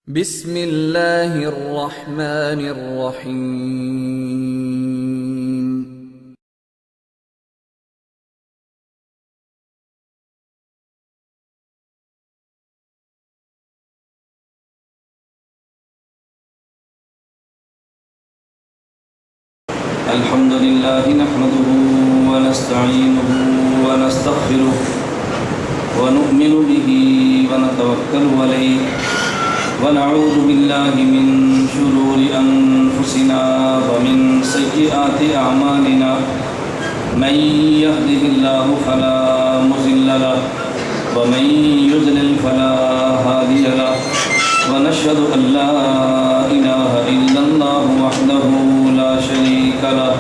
بسم اللہ الرحمن الرحیم۔ الحمد لله نحمده ونستعينه ونستغفره ونؤمن به ونتوكل عليه ونعوذ بالله من شرور أنفسنا ومن سيئات أعمالنا من يهده الله فلا مضل له ومن يضلل فلا هادي له ونشهد أن لا إله إلا الله وحده لا شريك له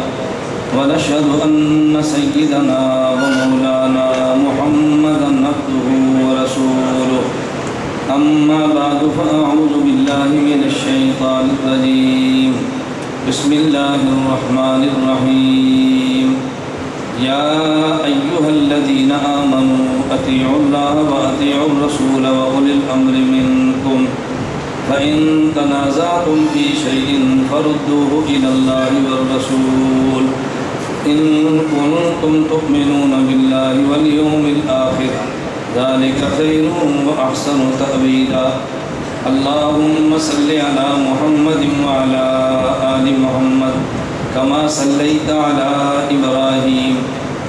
ونشهد أن سيدنا ومولانا محمدا عبده ورسوله أما بعد فأعوذ بالله من الشيطان الرجيم بسم الله الرحمن الرحيم يا أيها الذين آمنوا أطيعوا الله وأطيعوا الرسول وأولي الأمر منكم فإن تنازعتم في شيء فردوه إلى الله والرسول إن كنتم تؤمنون بالله واليوم الآخر ذلك خير وأحسن تأويلا اللهم صل على محمد وعلى آل محمد كما صليت على إبراهيم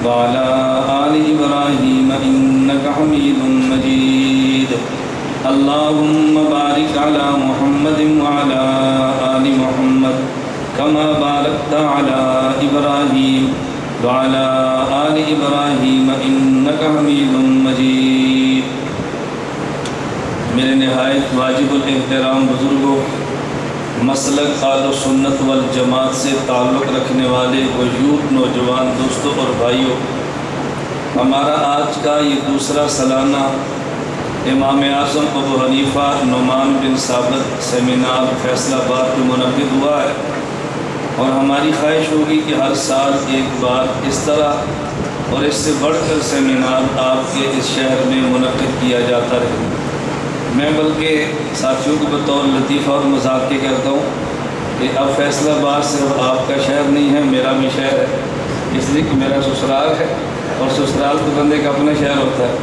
وعلى آل إبراهيم إنك حميد مجيد اللهم بارك على محمد وعلى آل محمد كما باركت على إبراهيم وعلى آل إبراهيم إنك حميد مجيد۔ میرے نہایت واجب الاحترام بزرگوں، مسلک اہل سنت والجماعت سے تعلق رکھنے والے وجود نوجوان دوستوں اور بھائیوں، ہمارا آج کا یہ دوسرا سالانہ امام اعظم ابو حنیفہ نعمان بن ثابت سیمینار فیصل آباد میں منعقد ہوا ہے، اور ہماری خواہش ہوگی کہ ہر سال ایک بار اس طرح اور اس سے بڑھ کر سیمینار آپ کے اس شہر میں منعقد کیا جاتا رہے۔ میں بلکہ ساتھیوں کو بطور لطیفہ اور مذاق کے کہتا ہوں کہ اب فیصل آباد صرف آپ کا شہر نہیں ہے، میرا بھی شہر ہے، اس لیے کہ میرا سسرال ہے، اور سسرال تو بندے کا اپنا شہر ہوتا ہے۔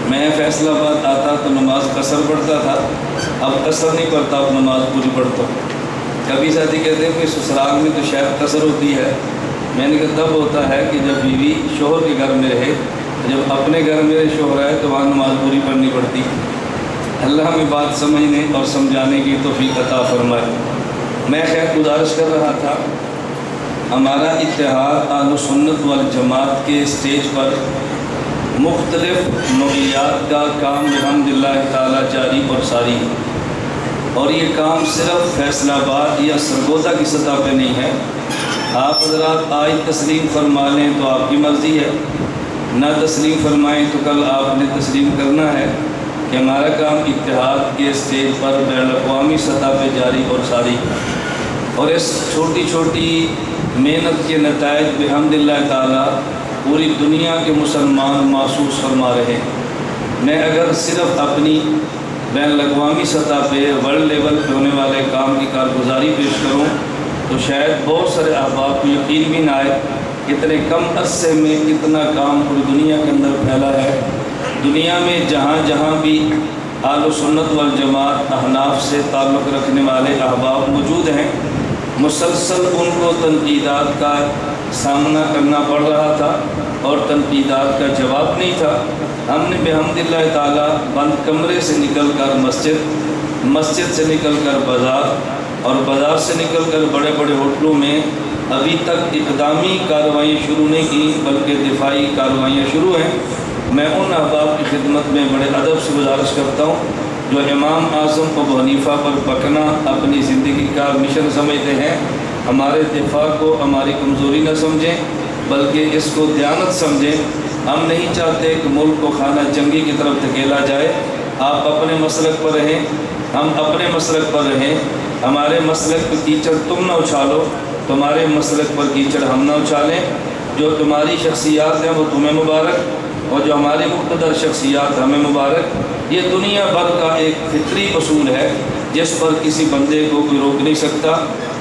میں فیصل آباد آتا تو نماز قصر پڑھتا تھا، اب قصر نہیں پڑھتا، اب نماز پوری پڑھتا ہوں۔ کبھی ساتھی کہتے ہیں کہ سسرال میں تو شاید قصر ہوتی ہے، میں نے کہا تب ہوتا ہے کہ جب بیوی شوہر کے گھر میں رہے، جب اپنے گھر میں شوہر ہے تو وہاں نماز پوری پڑھنی پڑتی۔ اللہ ہمیں بات سمجھنے اور سمجھانے کی توفیق عطا فرمائے۔ میں خیر گزارش کر رہا تھا، ہمارا اتحاد اہل سنت والجماعت کے اسٹیج پر مختلف نوعیات کا کام الحمدللہ تعالی جاری اور ساری ہے، اور یہ کام صرف فیصل آباد یا سرگودا کی سطح پہ نہیں ہے۔ آپ حضرات آج تسلیم فرما لیں تو آپ کی مرضی ہے، نہ تسلیم فرمائیں تو کل آپ نے تسلیم کرنا ہے کہ ہمارا کام اتحاد کے اسٹیج پر بین الاقوامی سطح پہ جاری اور ساری ہے، اور اس چھوٹی چھوٹی محنت کے نتائج بحمدللہ تعالی پوری دنیا کے مسلمان محسوس فرما رہے ہیں۔ میں اگر صرف اپنی بین الاقوامی سطح پہ ورلڈ لیول پہ ہونے والے کام کی کارگزاری پیش کروں تو شاید بہت سارے احباب کو یقین بھی نہ آئے اتنے کم عرصے میں اتنا کام پوری دنیا کے اندر پھیلا ہے۔ دنیا میں جہاں جہاں بھی اہل سنت والجماعت احناف سے تعلق رکھنے والے احباب موجود ہیں، مسلسل ان کو تنقیدات کا سامنا کرنا پڑ رہا تھا اور تنقیدات کا جواب نہیں تھا۔ ہم نے بحمدللہ تعالی بند کمرے سے نکل کر مسجد سے نکل کر بازار، اور بازار سے نکل کر بڑے بڑے ہوٹلوں میں ابھی تک اقدامی کارروائیاں شروع نہیں کی بلکہ دفاعی کارروائیاں شروع ہیں۔ میں ان احباب کی خدمت میں بڑے ادب سے گزارش کرتا ہوں جو امام اعظم ابو حنیفہ پر بکنا اپنی زندگی کا مشن سمجھتے ہیں، ہمارے دفاع کو ہماری کمزوری نہ سمجھیں بلکہ اس کو دیانت سمجھیں۔ ہم نہیں چاہتے کہ ملک کو خانہ جنگی کی طرف دھکیلا جائے۔ آپ اپنے مسلک پر رہیں، ہم اپنے مسلک پر رہیں۔ ہمارے مسلک پر کیچڑ تم نہ اچھالو، تمہارے مسلک پر کیچڑ ہم نہ اچھالیں۔ جو تمہاری شخصیات ہیں وہ تمہیں مبارک، اور جو ہماری مقتدر شخصیات ہمیں مبارک۔ یہ دنیا بھر کا ایک فطری اصول ہے جس پر کسی بندے کو کوئی روک نہیں سکتا،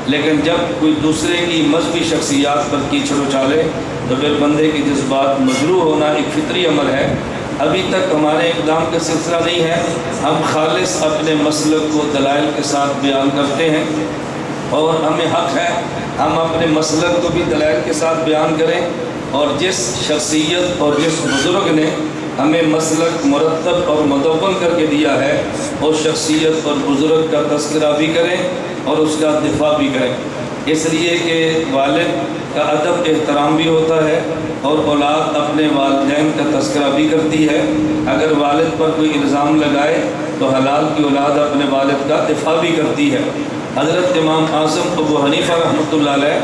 لیکن جب کوئی دوسرے کی مذہبی شخصیات پر کیچڑ اچھالے تو پھر بندے کے جذبات مجروح ہونا ایک فطری عمل ہے۔ ابھی تک ہمارے اقدام کا سلسلہ نہیں ہے، ہم خالص اپنے مسلک کو دلائل کے ساتھ بیان کرتے ہیں، اور ہمیں حق ہے ہم اپنے مسلک کو بھی دلائل کے ساتھ بیان کریں، اور جس شخصیت اور جس بزرگ نے ہمیں مسلک مرتب اور مدون کر کے دیا ہے اس شخصیت اور بزرگ کا تذکرہ بھی کریں اور اس کا دفاع بھی کریں، اس لیے کہ والد کا ادب احترام بھی ہوتا ہے اور اولاد اپنے والدین کا تذکرہ بھی کرتی ہے۔ اگر والد پر کوئی الزام لگائے تو حلال کی اولاد اپنے والد کا دفاع بھی کرتی ہے۔ حضرت امام اعظم ابو حنیفہ رحمۃ اللہ علیہ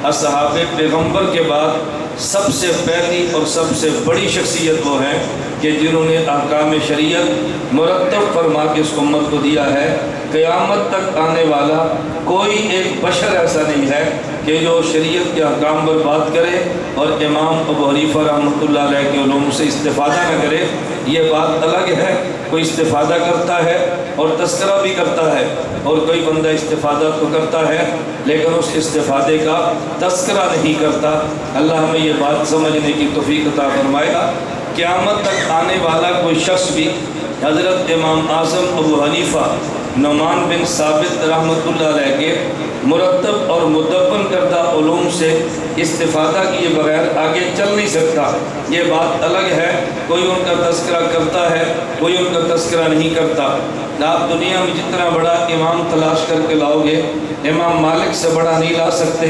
اصحاب پیغمبر کے بعد سب سے پہلی اور سب سے بڑی شخصیت وہ ہیں کہ جنہوں نے احکام شریعت مرتب فرما کے اس امت کو دیا ہے۔ قیامت تک آنے والا کوئی ایک بشر ایسا نہیں ہے کہ جو شریعت کے احکام پر بات کرے اور امام ابو حنیفہ رحمۃ اللہ علیہ کے علوم سے استفادہ نہ کرے۔ یہ بات الگ ہے، کوئی استفادہ کرتا ہے اور تذکرہ بھی کرتا ہے، اور کوئی بندہ استفادہ تو کرتا ہے لیکن اس استفادے کا تذکرہ نہیں کرتا۔ اللہ ہمیں یہ بات سمجھنے کی توفیق عطا فرمائے گا۔ قیامت تک آنے والا کوئی شخص بھی حضرت امام اعظم ابو حنیفہ نعمان بن ثابت رحمۃ اللہ علیہ کے مرتب اور مدون کردہ علوم سے استفادہ کیے بغیر آگے چل نہیں سکتا۔ یہ بات الگ ہے، کوئی ان کا تذکرہ کرتا ہے، کوئی ان کا تذکرہ نہیں کرتا۔ آپ دنیا میں جتنا بڑا امام تلاش کر کے لاؤ گے، امام مالک سے بڑا نہیں لا سکتے،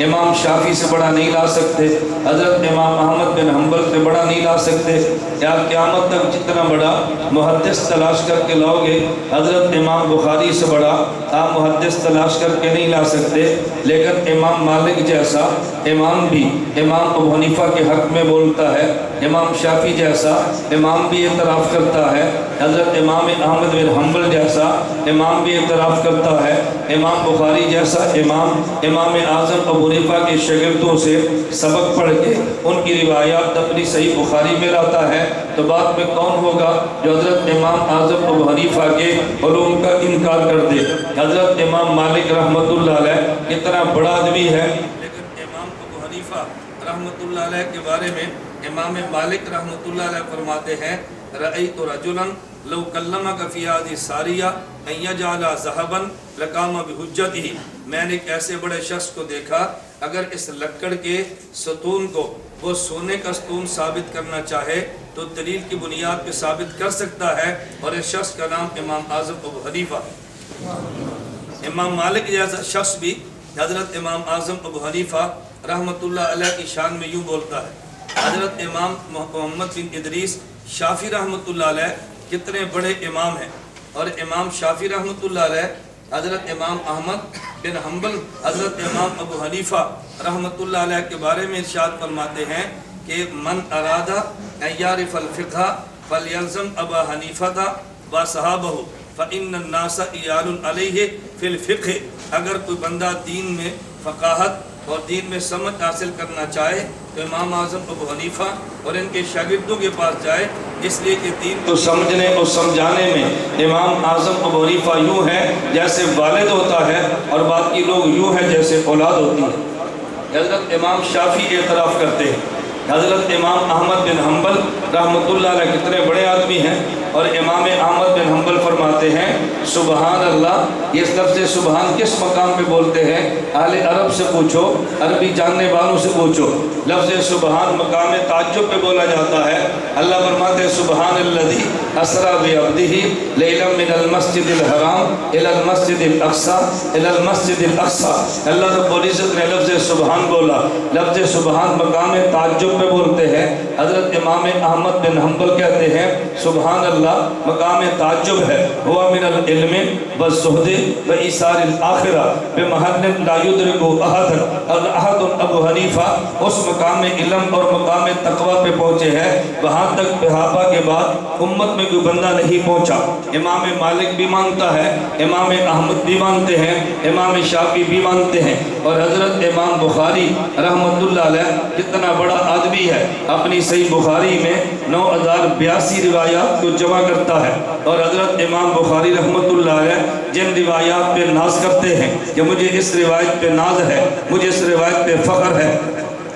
امام شافعی سے بڑا نہیں لا سکتے، حضرت امام احمد بن حنبل سے بڑا نہیں لا سکتے، یا قیامت تک جتنا بڑا محدث تلاش کر کے لاؤ گے، حضرت امام بخاری سے بڑا آپ محدث تلاش کر کے نہیں لا سکتے۔ لیکن امام مالک جیسا امام بھی امام ابو حنیفہ کے حق میں بولتا ہے، امام شافعی جیسا امام بھی اعتراف کرتا ہے، حضرت امام احمد بن حنبل جیسا امام بھی اعتراف کرتا ہے، امام بخاری جیسا امام اعظم ابو حنیفہ کے شاگردوں سے سبق پڑھ کے ان کی روایات اپنی صحیح بخاری میں لاتا ہے، تو بعد میں کون ہوگا جو حضرت امام اعظم ابو حنیفہ کے علوم کا انکار کر دے؟ حضرت امام مالک رحمۃ اللہ علیہ کتنا بڑا آدمی ہے، لیکن امام ابو حنیفہ رحمۃ اللہ علیہ کے بارے میں امام مالک رحمۃ اللہ علیہ فرماتے ہیں، رأیت رجلا لو کلمک فی هذه الساریہ ان یجعل ذهبا لقام بحجتہ، میں نے ایک ایسے بڑے شخص کو دیکھا اگر اس لکڑ کے ستون کو وہ سونے کا ستون ثابت کرنا چاہے تو دلیل کی بنیاد پہ ثابت کر سکتا ہے، اور اس شخص کا نام امام اعظم ابو حنیفہ۔ امام مالک جیسا شخص بھی حضرت امام اعظم ابو حنیفہ رحمۃ اللہ علیہ کی شان میں یوں بولتا ہے۔ حضرت امام محمد بن ادریس شافعی رحمۃ اللہ علیہ کتنے بڑے امام ہیں، اور امام شافعی رحمۃ اللہ علیہ، حضرت امام احمد بن حنبل، حضرت امام ابو حنیفہ رحمۃ اللہ علیہ کے بارے میں ارشاد فرماتے ہیں کہ من اراد ان یعرف الفقہ فلیلزم ابا حنیفہ وصحابہ فإن الناس عیال علیہ فی الفقہ، اگر کوئی بندہ دین میں فقاہت اور دین میں سمجھ حاصل کرنا چاہے تو امام اعظم ابو حنیفہ اور ان کے شاگردوں کے پاس جائے، اس لیے کہ دین کو سمجھنے اور سمجھانے میں امام اعظم ابو حنیفہ یوں ہے جیسے والد ہوتا ہے، اور باقی لوگ یوں ہیں جیسے اولاد ہوتی ہے۔ حضرت امام شافعی اعتراف کرتے ہیں، حضرت امام احمد بن حنبل رحمۃ اللہ علیہ کتنے بڑے آدمی ہیں، اور امام احمد بن حنبل فرماتے ہیں سبحان اللہ۔ یہ لفظ سبحان کس مقام پہ بولتے ہیں؟ اہل عرب سے پوچھو، عربی جاننے والوں سے پوچھو۔ لفظ سبحان مقام تعجب پہ بولا جاتا ہے۔ اللہ فرماتے ہیں سبحان الذی اسری بعبدہ لیلا من المسجد الحرام الی المسجد الاقصی الی المسجد الاقصی۔ اللہ رب العزت نے لفظ سبحان بولا۔ لفظ سبحان مقام تعجب پہ بولتے ہیں۔ حضرت امام احمد بن حنبل کہتے ہیں سبحان اللہ مقام تعجب ہے، ہوا من العلم والزہد وایثار الآخرہ بمحل لا یدرک احد۔ ابو حنیفہ اس مقام علم اور مقام تقوی پہ پہنچے ہیں وہاں تک صحابہ کے بعد امت میں کوئی بندہ نہیں پہنچا۔ امام مالک بھی مانتا ہے، امام احمد بھی مانتے ہیں، امام شافعی بھی مانتے ہیں، اور حضرت امام بخاری رحمۃ اللہ علیہ کتنا بڑا آدمی ہے، اپنی صحیح بخاری میں 9082 روایات کو جمع کرتا ہے، اور حضرت امام بخاری رحمۃ اللہ علیہ جن روایات پہ ناز کرتے ہیں کہ مجھے اس روایت پہ ناز ہے، مجھے اس روایت پہ فخر ہے،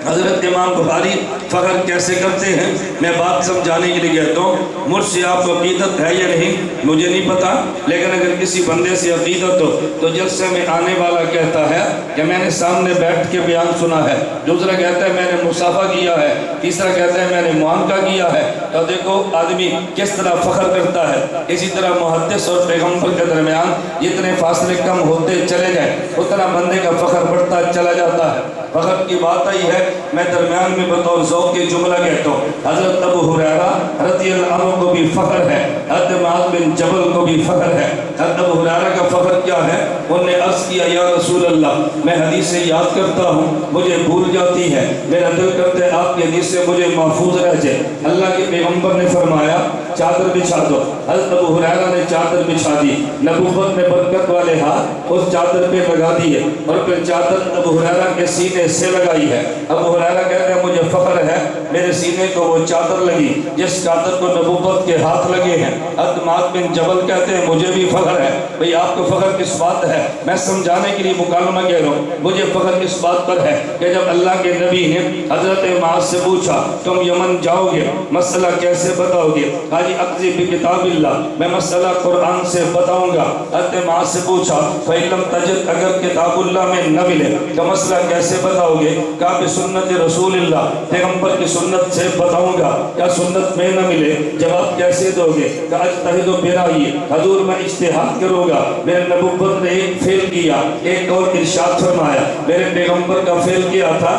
حضرت امام بخاری فخر کیسے کرتے ہیں میں بات سمجھانے کے لیے کہتا ہوں۔ مجھ سے آپ کو عقیدت ہے یا نہیں مجھے نہیں پتا، لیکن اگر کسی بندے سے عقیدت ہو تو جلسے میں آنے والا کہتا ہے کہ میں نے سامنے بیٹھ کے بیان سنا ہے، دوسرا کہتا ہے میں نے مصافحہ کیا ہے، تیسرا کہتا ہے میں نے معانقہ کیا ہے۔ تو دیکھو آدمی کس طرح فخر کرتا ہے۔ اسی طرح محدث اور پیغمبر کے درمیان جتنے فاصلے کم ہوتے چلے جائیں اتنا بندے کا فخر بڑھتا چلا جاتا ہے۔ فخر کی بات آئی ہے، میں درمیان میں بطور ذوق کے جملہ کہتا ہوں۔ حضرت ابو ہریرہ رضی اللہ عنہ کو بھی فخر ہے، حضرت معاذ بن جبل کو بھی فخر ہے۔ حضرت ابو ہریرہ کا فخر کیا ہے؟ انہوں نے عرض کیا یا رسول اللہ میں حدیثیں یاد کرتا ہوں مجھے بھول جاتی ہے، میرا دل کرتا ہے آپ کی حدیث سے مجھے محفوظ رہ جائے۔ اللہ کے پیغمبر نے فرمایا چادر بچھا دو۔ حضرت ابو ہریرہ نے چادر بچھا دی، نبوت میں برکت والے ہاتھ اس چادر پہ لگا دیے اور پھر چادر ابو ہریرہ کے سینے سے لگائی ہے۔ ابو ہریرہ کہتے ہیں مجھے فخر ہے میرے سینے کو وہ چادر لگی جس چادر کو نبوت کے ہاتھ لگے ہیں۔ حضرت معاذ بن جبل کہتے ہیں مجھے بھی فخر ہے۔ بھئی آپ کو فخر کس بات ہے؟ میں سمجھانے کے لیے مکالمہ کہہ رہا ہوں۔ مجھے فخر کس بات پر ہے کہ جب اللہ کے نبی نے حضرت معاذ سے پوچھا تم یمن جاؤ گے مسئلہ کیسے بتاؤ گے؟ حاجی اقضی بکتاب اللہ میں مسئلہ قرآن سے بتاؤں گا۔ حضرت معاذ سے پوچھا فَإِن لَمْ تَجِدْ اگر کتاب اللہ میں نہ ملے تو مسئلہ کیسے بتاؤ گے؟ کہا بسنت رسول اللہ پیغمبر کی سنت سے بتاؤں گا۔ کیا سنت میں نہ ملے جواب کیسے دو گے؟ کہا اجتہد برائیے حضور میں اجتہاد کروں گا۔ میرے نبوت نے ایک فعل کیا، ایک اور ارشاد فرمایا، میرے پیغمبر کا فعل کیا تھا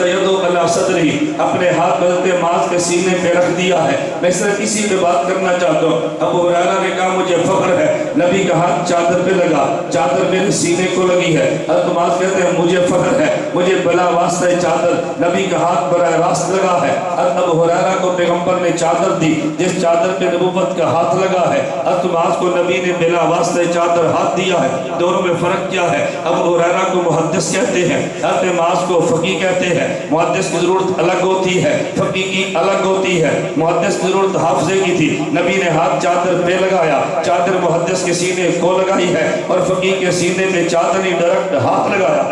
یدو علی صدری اپنے ہاتھ حضرت معاذ کے سینے پہ رکھ دیا ہے۔ میں صرف اسی پہ بات کرنا چاہتا ہوں۔ ابو ہریرہ نے کہا مجھے فخر ہے نبی کا ہاتھ چادر پہ لگا، چادر میرے سینے کو لگی ہے۔ حضرت معاذ کہتے ہیں مجھے فخر ہے مجھے بلا واسطہ چادر نبی کا ہاتھ براہ راست لگا ہے۔ حضرت ابو ہریرہ کو پیغمبر نے چادر دی جس چادر پہ نبوت کا ہاتھ لگا ہے، حضرت معاذ کو نبی نے بلا واسطہ چادر ہاتھ دیا ہے۔ دونوں میں فرق کیا ہے؟ ابو ہریرہ کو محدث کہتے ہیں، حضرت معاذ کو فقیہ کہتے ہیں۔ محدث کی ضرورت الگ ہوتی ہے، فقیہ کی الگ ہوتی ہے۔ محدث کی ضرورت حافظے کی تھی، نبی نے ہاتھ چادر پہ لگایا، چادر محدث کے سینے کو لگائی ہے، اور فقیہ کے سینے پہ چادر ہی ڈائریکٹ ہاتھ لگایا۔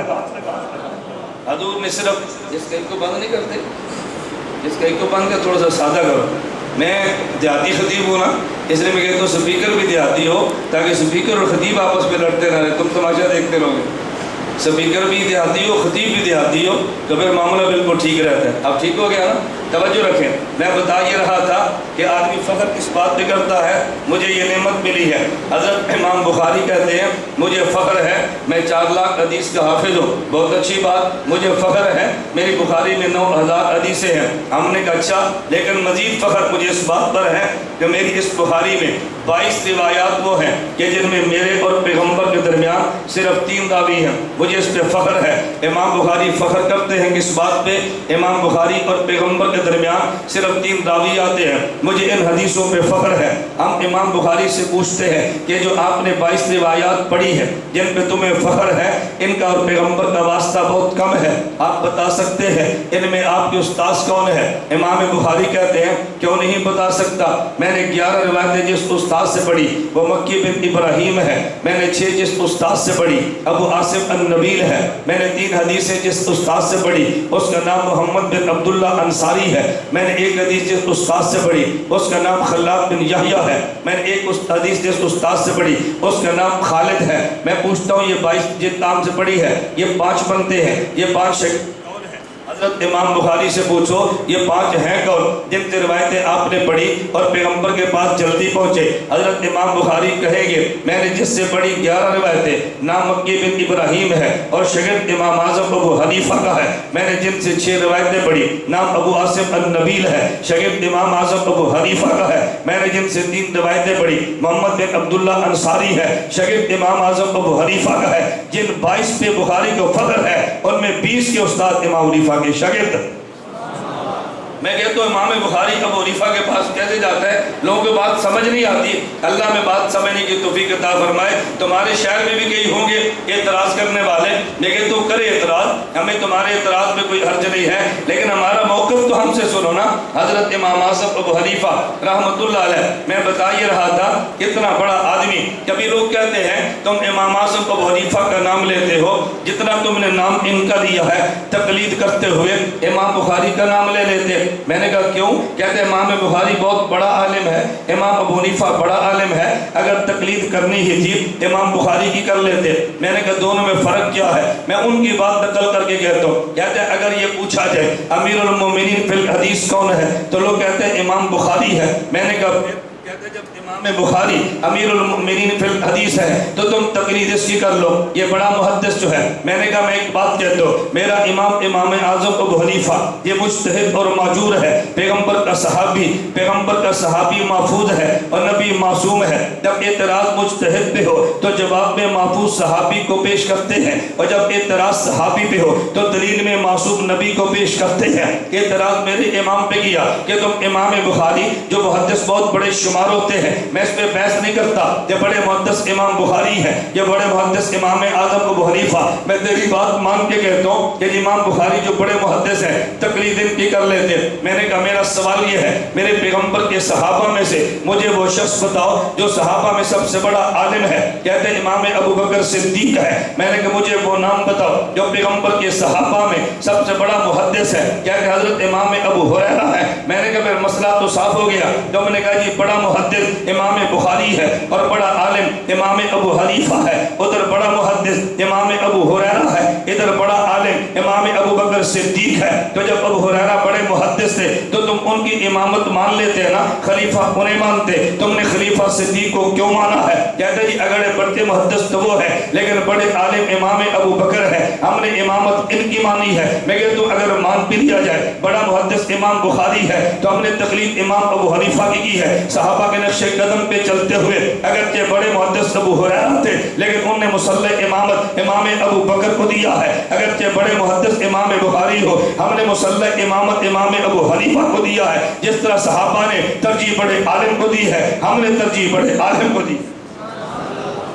حضور نے صرف جس کا ایک کو بند نہیں کرتے، جس کا ایک کو بند کر تھوڑا سا سادہ کرو۔ میں دیہاتی خطیب ہوں نا، اس لیے میں کہتا ہوں سپیکر بھی دیہاتی ہو تاکہ سپیکر اور خطیب آپس میں لڑتے نہ رہے، تم تماشا دیکھتے رہو گے۔ سپیکر بھی دیہاتی ہو خطیب بھی دیہاتی ہو تو پھر معاملہ بالکل ٹھیک رہتا ہے۔ اب ٹھیک ہو گیا نا؟ توجہ رکھیں، میں بتا یہ رہا تھا کہ آدمی فخر کس بات پہ کرتا ہے؟ مجھے یہ نعمت ملی ہے۔ حضرت امام بخاری کہتے ہیں مجھے فخر ہے میں 4 لاکھ حدیث کا حافظ ہوں، بہت اچھی بات، مجھے فخر ہے میری بخاری میں 9000 حدیثیں ہیں۔ ہم نے کہا اچھا، لیکن مزید فخر مجھے اس بات پر ہے کہ میری اس بخاری میں 22 روایات وہ ہیں کہ جن میں میرے اور پیغمبر کے درمیان صرف 3 راوی ہیں، مجھے اس پہ فخر ہے۔ امام بخاری فخر کرتے ہیں کس بات پہ؟ امام بخاری اور پیغمبر کے درمیان صرف 3 راوی آتے ہیں، مجھے ان حدیثوں پہ فخر ہے۔ ہم امام بخاری سے پوچھتے ہیں کہ جو آپ نے 22 روایات پڑھی ہے جن پہ تمہیں فخر ہے، ان کا اور پیغمبر کا واسطہ بہت کم ہے، آپ بتا سکتے ہیں ان میں آپ کے استاذ کون ہے؟ امام بخاری کہتے ہیں کیوں نہیں بتا سکتا، میں نے 11 روایتیں جس استاذ سے پڑھی وہ مکی بن ابراہیم ہے، میں نے 6 جس استاذ سے پڑھی ابو عاصم النبیل ہے، میں نے 3 حدیثیں جس استاذ سے پڑھی اس کا نام محمد بن عبداللہ انصاری ہے، میں نے 1 حدیث جس استاذ سے پڑھی اس کا نام خلاد بن یحییٰ ہے، میں نے 1 حدیث جس استاذ سے پڑھی اس کا نام خالد ہے۔ میں پوچھتا ہوں یہ 22 جن نام سے پڑھی ہے یہ 5 بنتے ہیں، یہ 5 شکل حضرت امام بخاری سے پوچھو یہ 5 ہیں کون جن سے روایتیں آپ نے پڑھی اور پیغمبر کے پاس جلدی پہنچے؟ حضرت امام بخاری کہیں گے میں نے جس سے پڑھی 11 روایتیں نام مکی بن ابراہیم ہے اور شاگرد امام اعظم ابو حنیفہ کا ہے، میں نے جن سے 6 روایتیں پڑھی نام ابو عاصم النبیل ہے، شاگرد امام اعظم ابو حنیفہ کا ہے، میں نے جن سے 3 روایتیں پڑھی محمد بن عبداللہ انصاری ہے، شاگرد امام اعظم ابو حنیفہ کا ہے۔ جن 22 پہ بخاری کو فخر ہے ان میں 20 کے استاد امام حنیفہ کے شاگرد۔ میں کہتا ہوں امام بخاری ابو حنیفہ کے پاس کیسے جاتا ہے؟ لوگوں کو بات سمجھ نہیں آتی، اللہ میں بات سمجھنے کی توفیق عطا فرمائے۔ تمہارے شہر میں بھی کئی ہوں گے اعتراض کرنے والے، لیکن تو کرے اعتراض، ہمیں تمہارے اعتراض میں کوئی حرج نہیں ہے، لیکن ہمارا موقف تو ہم سے سنو نا۔ حضرت امام اعظم ابو حنیفہ رحمۃ اللہ علیہ، میں بتا یہ رہا تھا، اتنا بڑا آدمی، کبھی لوگ کہتے ہیں تم امام اعظم ابو حنیفہ کا نام لیتے ہو، جتنا تم نے نام ان کا دیا ہے تقلید کرتے ہوئے امام بخاری کا نام لے لیتے۔ میں نے کہا کیوں؟ کہتے امام بخاری بہت بڑا عالم ہے، امام ابو حنیفہ بڑا عالم ہے، اگر تقلید کرنی ہی تھی امام بخاری کی کر لیتے۔ میں نے کہا دونوں میں فرق کیا ہے؟ میں ان کی بات نقل کر کے کہتا ہوں، کہتے ہیں اگر یہ پوچھا جائے امیر المومنین فی الحدیث کون ہے تو لوگ کہتے ہیں امام بخاری ہے۔ میں نے کہا کہتے جب امام بخاری امیر المؤمنین فی الحدیث ہے تو تم تقلید اس کی کر لو، یہ بڑا محدث جو ہے۔ میں نے کہا میں ایک بات کہتا ہوں، میرا امام اعظم ابو حنیفہ یہ مجتہد اور معجور ہے، پیغمبر کا صحابی محفوظ ہے اور نبی معصوم ہے۔ جب اعتراض مجتہد پہ ہو تو جواب میں محفوظ صحابی کو پیش کرتے ہیں، اور جب اعتراض صحابی پہ ہو تو دلیل میں معصوم نبی کو پیش کرتے ہیں۔ اعتراض میرے امام پہ کیا کہ تم امام بخاری جو محدث بہت بڑے شمار ہوتے ہیں، میں اس پہ بحث نہیں کرتا، یہ بڑے محدث امام بخاری ہے، یہ بڑے محدث امام اعظم ابو حنیفہ، میں تیری بات مان کے کہتا ہوں کہ امام بخاری جو بڑے محدث ہیں تقلید ان کی کر لیتے۔ میں نے کہا میرا سوال یہ ہے، میرے پیغمبر کے صحابہ میں سے مجھے وہ شخص بتاؤ جو صحابہ میں سب سے بڑا عالم ہے۔ کہتے ہیں امام ابو بکر صدیق ہے۔ میں نے کہا مجھے وہ نام بتاؤ جو پیغمبر کے صحابہ میں سب سے بڑا محدث ہے۔ کہتے ہیں حضرت امام ابو ہریرہ ہے۔ میں نے کہا پھر مسئلہ تو صاف ہو گیا۔ تو میں نے کہا جی بڑا محدث امام بخاری ہے اور بڑا عالم امام ابو حنیفہ ہے، ادھر بڑا محدث امام ابو ہریرہ ہے، ادھر بڑا عالم امام ابو بکر صدیق ہے۔ تو جب ابو ہریرہ بڑے محدث تھے تو تم ان کی امامت مان لیتے ہیں نا، خلیفہ انہیں مانتے، تم نے خلیفہ صدیق کو کیوں مانا ہے؟ کہتے جی اگر بڑے محدث تو وہ ہے لیکن بڑے عالم امام ابو بکر ہے، ہم نے امامت ان کی مانی ہے۔ میں کہتا ہوں اگر مان بھی لیا جائے بڑا محدث امام بخاری ہے تو ہم نے تقلید امام ابو حنیفہ کی ہے، صحابہ کے نقش قدم پہ چلتے ہوئے۔ اگرچہ بڑے محدث ابو ہریرہ تھے لیکن انہوں نے مصلح امامت امام ابو بکر کو دیا ہے، اگرچہ بڑے محدث امام بخاری ہو ہم نے مصلح امامت امام ابو حنیفہ کو دیا ہے۔ جس طرح صحابہ نے ترجیح بڑے عالم کو دی ہے، ہم نے ترجیح بڑے عالم کو دی،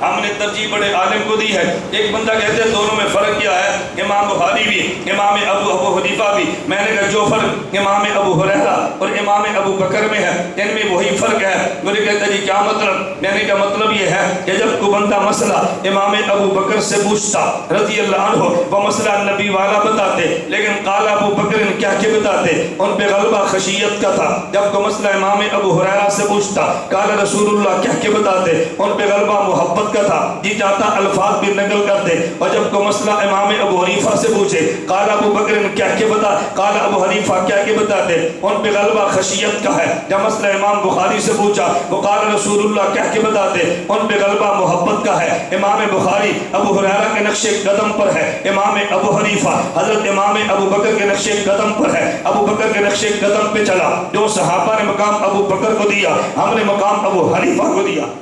ہم نے ترجیح بڑے عالم کو دی ہے۔ ایک بندہ کہتے ہیں دونوں میں فرق کیا ہے؟ امام بخاری بھی امام ابو حنیفہ بھی۔ میں نے کہا جو فرق امام ابو ہریرہ اور امام ابو بکر میں ہے ان میں وہی فرق ہے۔ مجھے کہتے جی کیا مطلب؟ میں نے کہا مطلب یہ ہے کہ جب کوئی بندہ مسئلہ امام ابو بکر سے پوچھتا رضی اللہ عنہ، وہ مسئلہ نبی والا بتاتے لیکن قال ابو بکر کیا بتاتے، ان پہ غلبہ خشیت کا تھا۔ جب کوئی مسئلہ امام ابو ہریرہ سے پوچھتا قال رسول اللہ کیا بتاتے، ان پہ غلبہ محبت کا تھا، جی چاہتا الفاظ بھی نقل کر دے۔ اور جب کوئی مسئلہ امام ابو حنیفہ سے پوچھے قال ابو بکر کیا بتا، قال ابو حنیفہ کیا بتاتے، ان پہ غلبہ خشیت کا ہے۔ جب مسئلہ امام بخاری سے پوچھا وہ قال رسول اللہ کیا بتاتے، ان پہ غلبہ محبت کا ہے۔ امام بخاری ابو ہریرہ کے نقش قدم پر ہے، امام ابو حنیفہ حضرت امام ابو بکر کے نقش قدم پر ہے، ابو بکر کے نقش قدم پہ چلا۔ جو صحابہ نے مقام ابو بکر کو دیا ہم نے مقام ابو حنیفہ کو دیا۔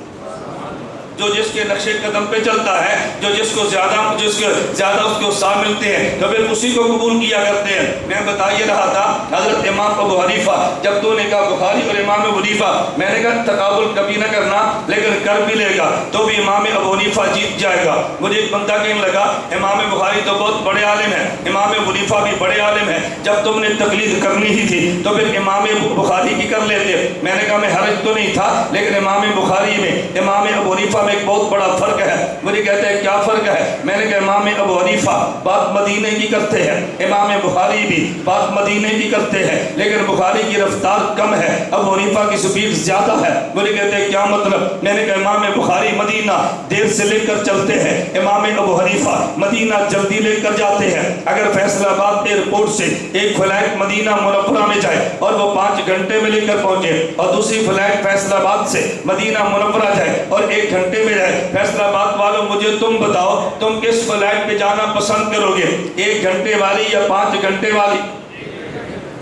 جو جس کے نقش قدم پہ چلتا ہے، جو جس کو زیادہ اس کے ساتھ ملتے ہیں تو پھر اسی کو قبول کیا کرتے ہیں۔ میں بتا یہ رہا تھا حضرت امام ابو حنیفہ، جب تو نے کہا بخاری اور امام ابو حنیفہ، میں نے کہا تقابل کبھی نہ کرنا لیکن کر بھی لے گا تو بھی امام ابو حنیفہ جیت جائے گا۔ مجھے ایک بندہ کہنے لگا امام بخاری تو بہت بڑے عالم ہیں، امام ابو حنیفہ بھی بڑے عالم ہیں، جب تم نے تقلید کرنی ہی تھی تو پھر امام بخاری کی کر لیتے۔ میں نے کہا میں حرج تو نہیں تھا لیکن امام بخاری میں امام ابو حنیفہ میں ایک بہت بڑا فرق ہے۔ مجھے کہتے ہیں کیا فرق ہے؟ میں نے کہا امام ابو حنیفہ بات مدینے کی کرتے ہیں، امام بخاری بھی بات مدینے کی کرتے ہیں، لیکن بخاری کی رفتار کم ہے، ابو حنیفہ کی سپیڈ زیادہ ہے۔ مجھے کہتے ہیں کیا مطلب؟ میں نے کہا امام بخاری مدینہ دیر سے لے کر چلتے ہیں، امام ابو حنیفہ مدینہ جلدی لے کر جاتے ہیں۔ اگر فیصل آباد ایئرپورٹ سے ایک فلائٹ مدینہ منورہ میں جائے اور وہ 5 گھنٹے میں لے کر پہنچے اور دوسری فلائٹ فیصل آباد سے مدینہ منورہ جائے اور 1 گھنٹے میں جائے، فیصل آباد والوں مجھے تم بتاؤ تم کس فلائٹ پہ جانا پسند کرو گے، 1 گھنٹے والی یا 5 گھنٹے والی؟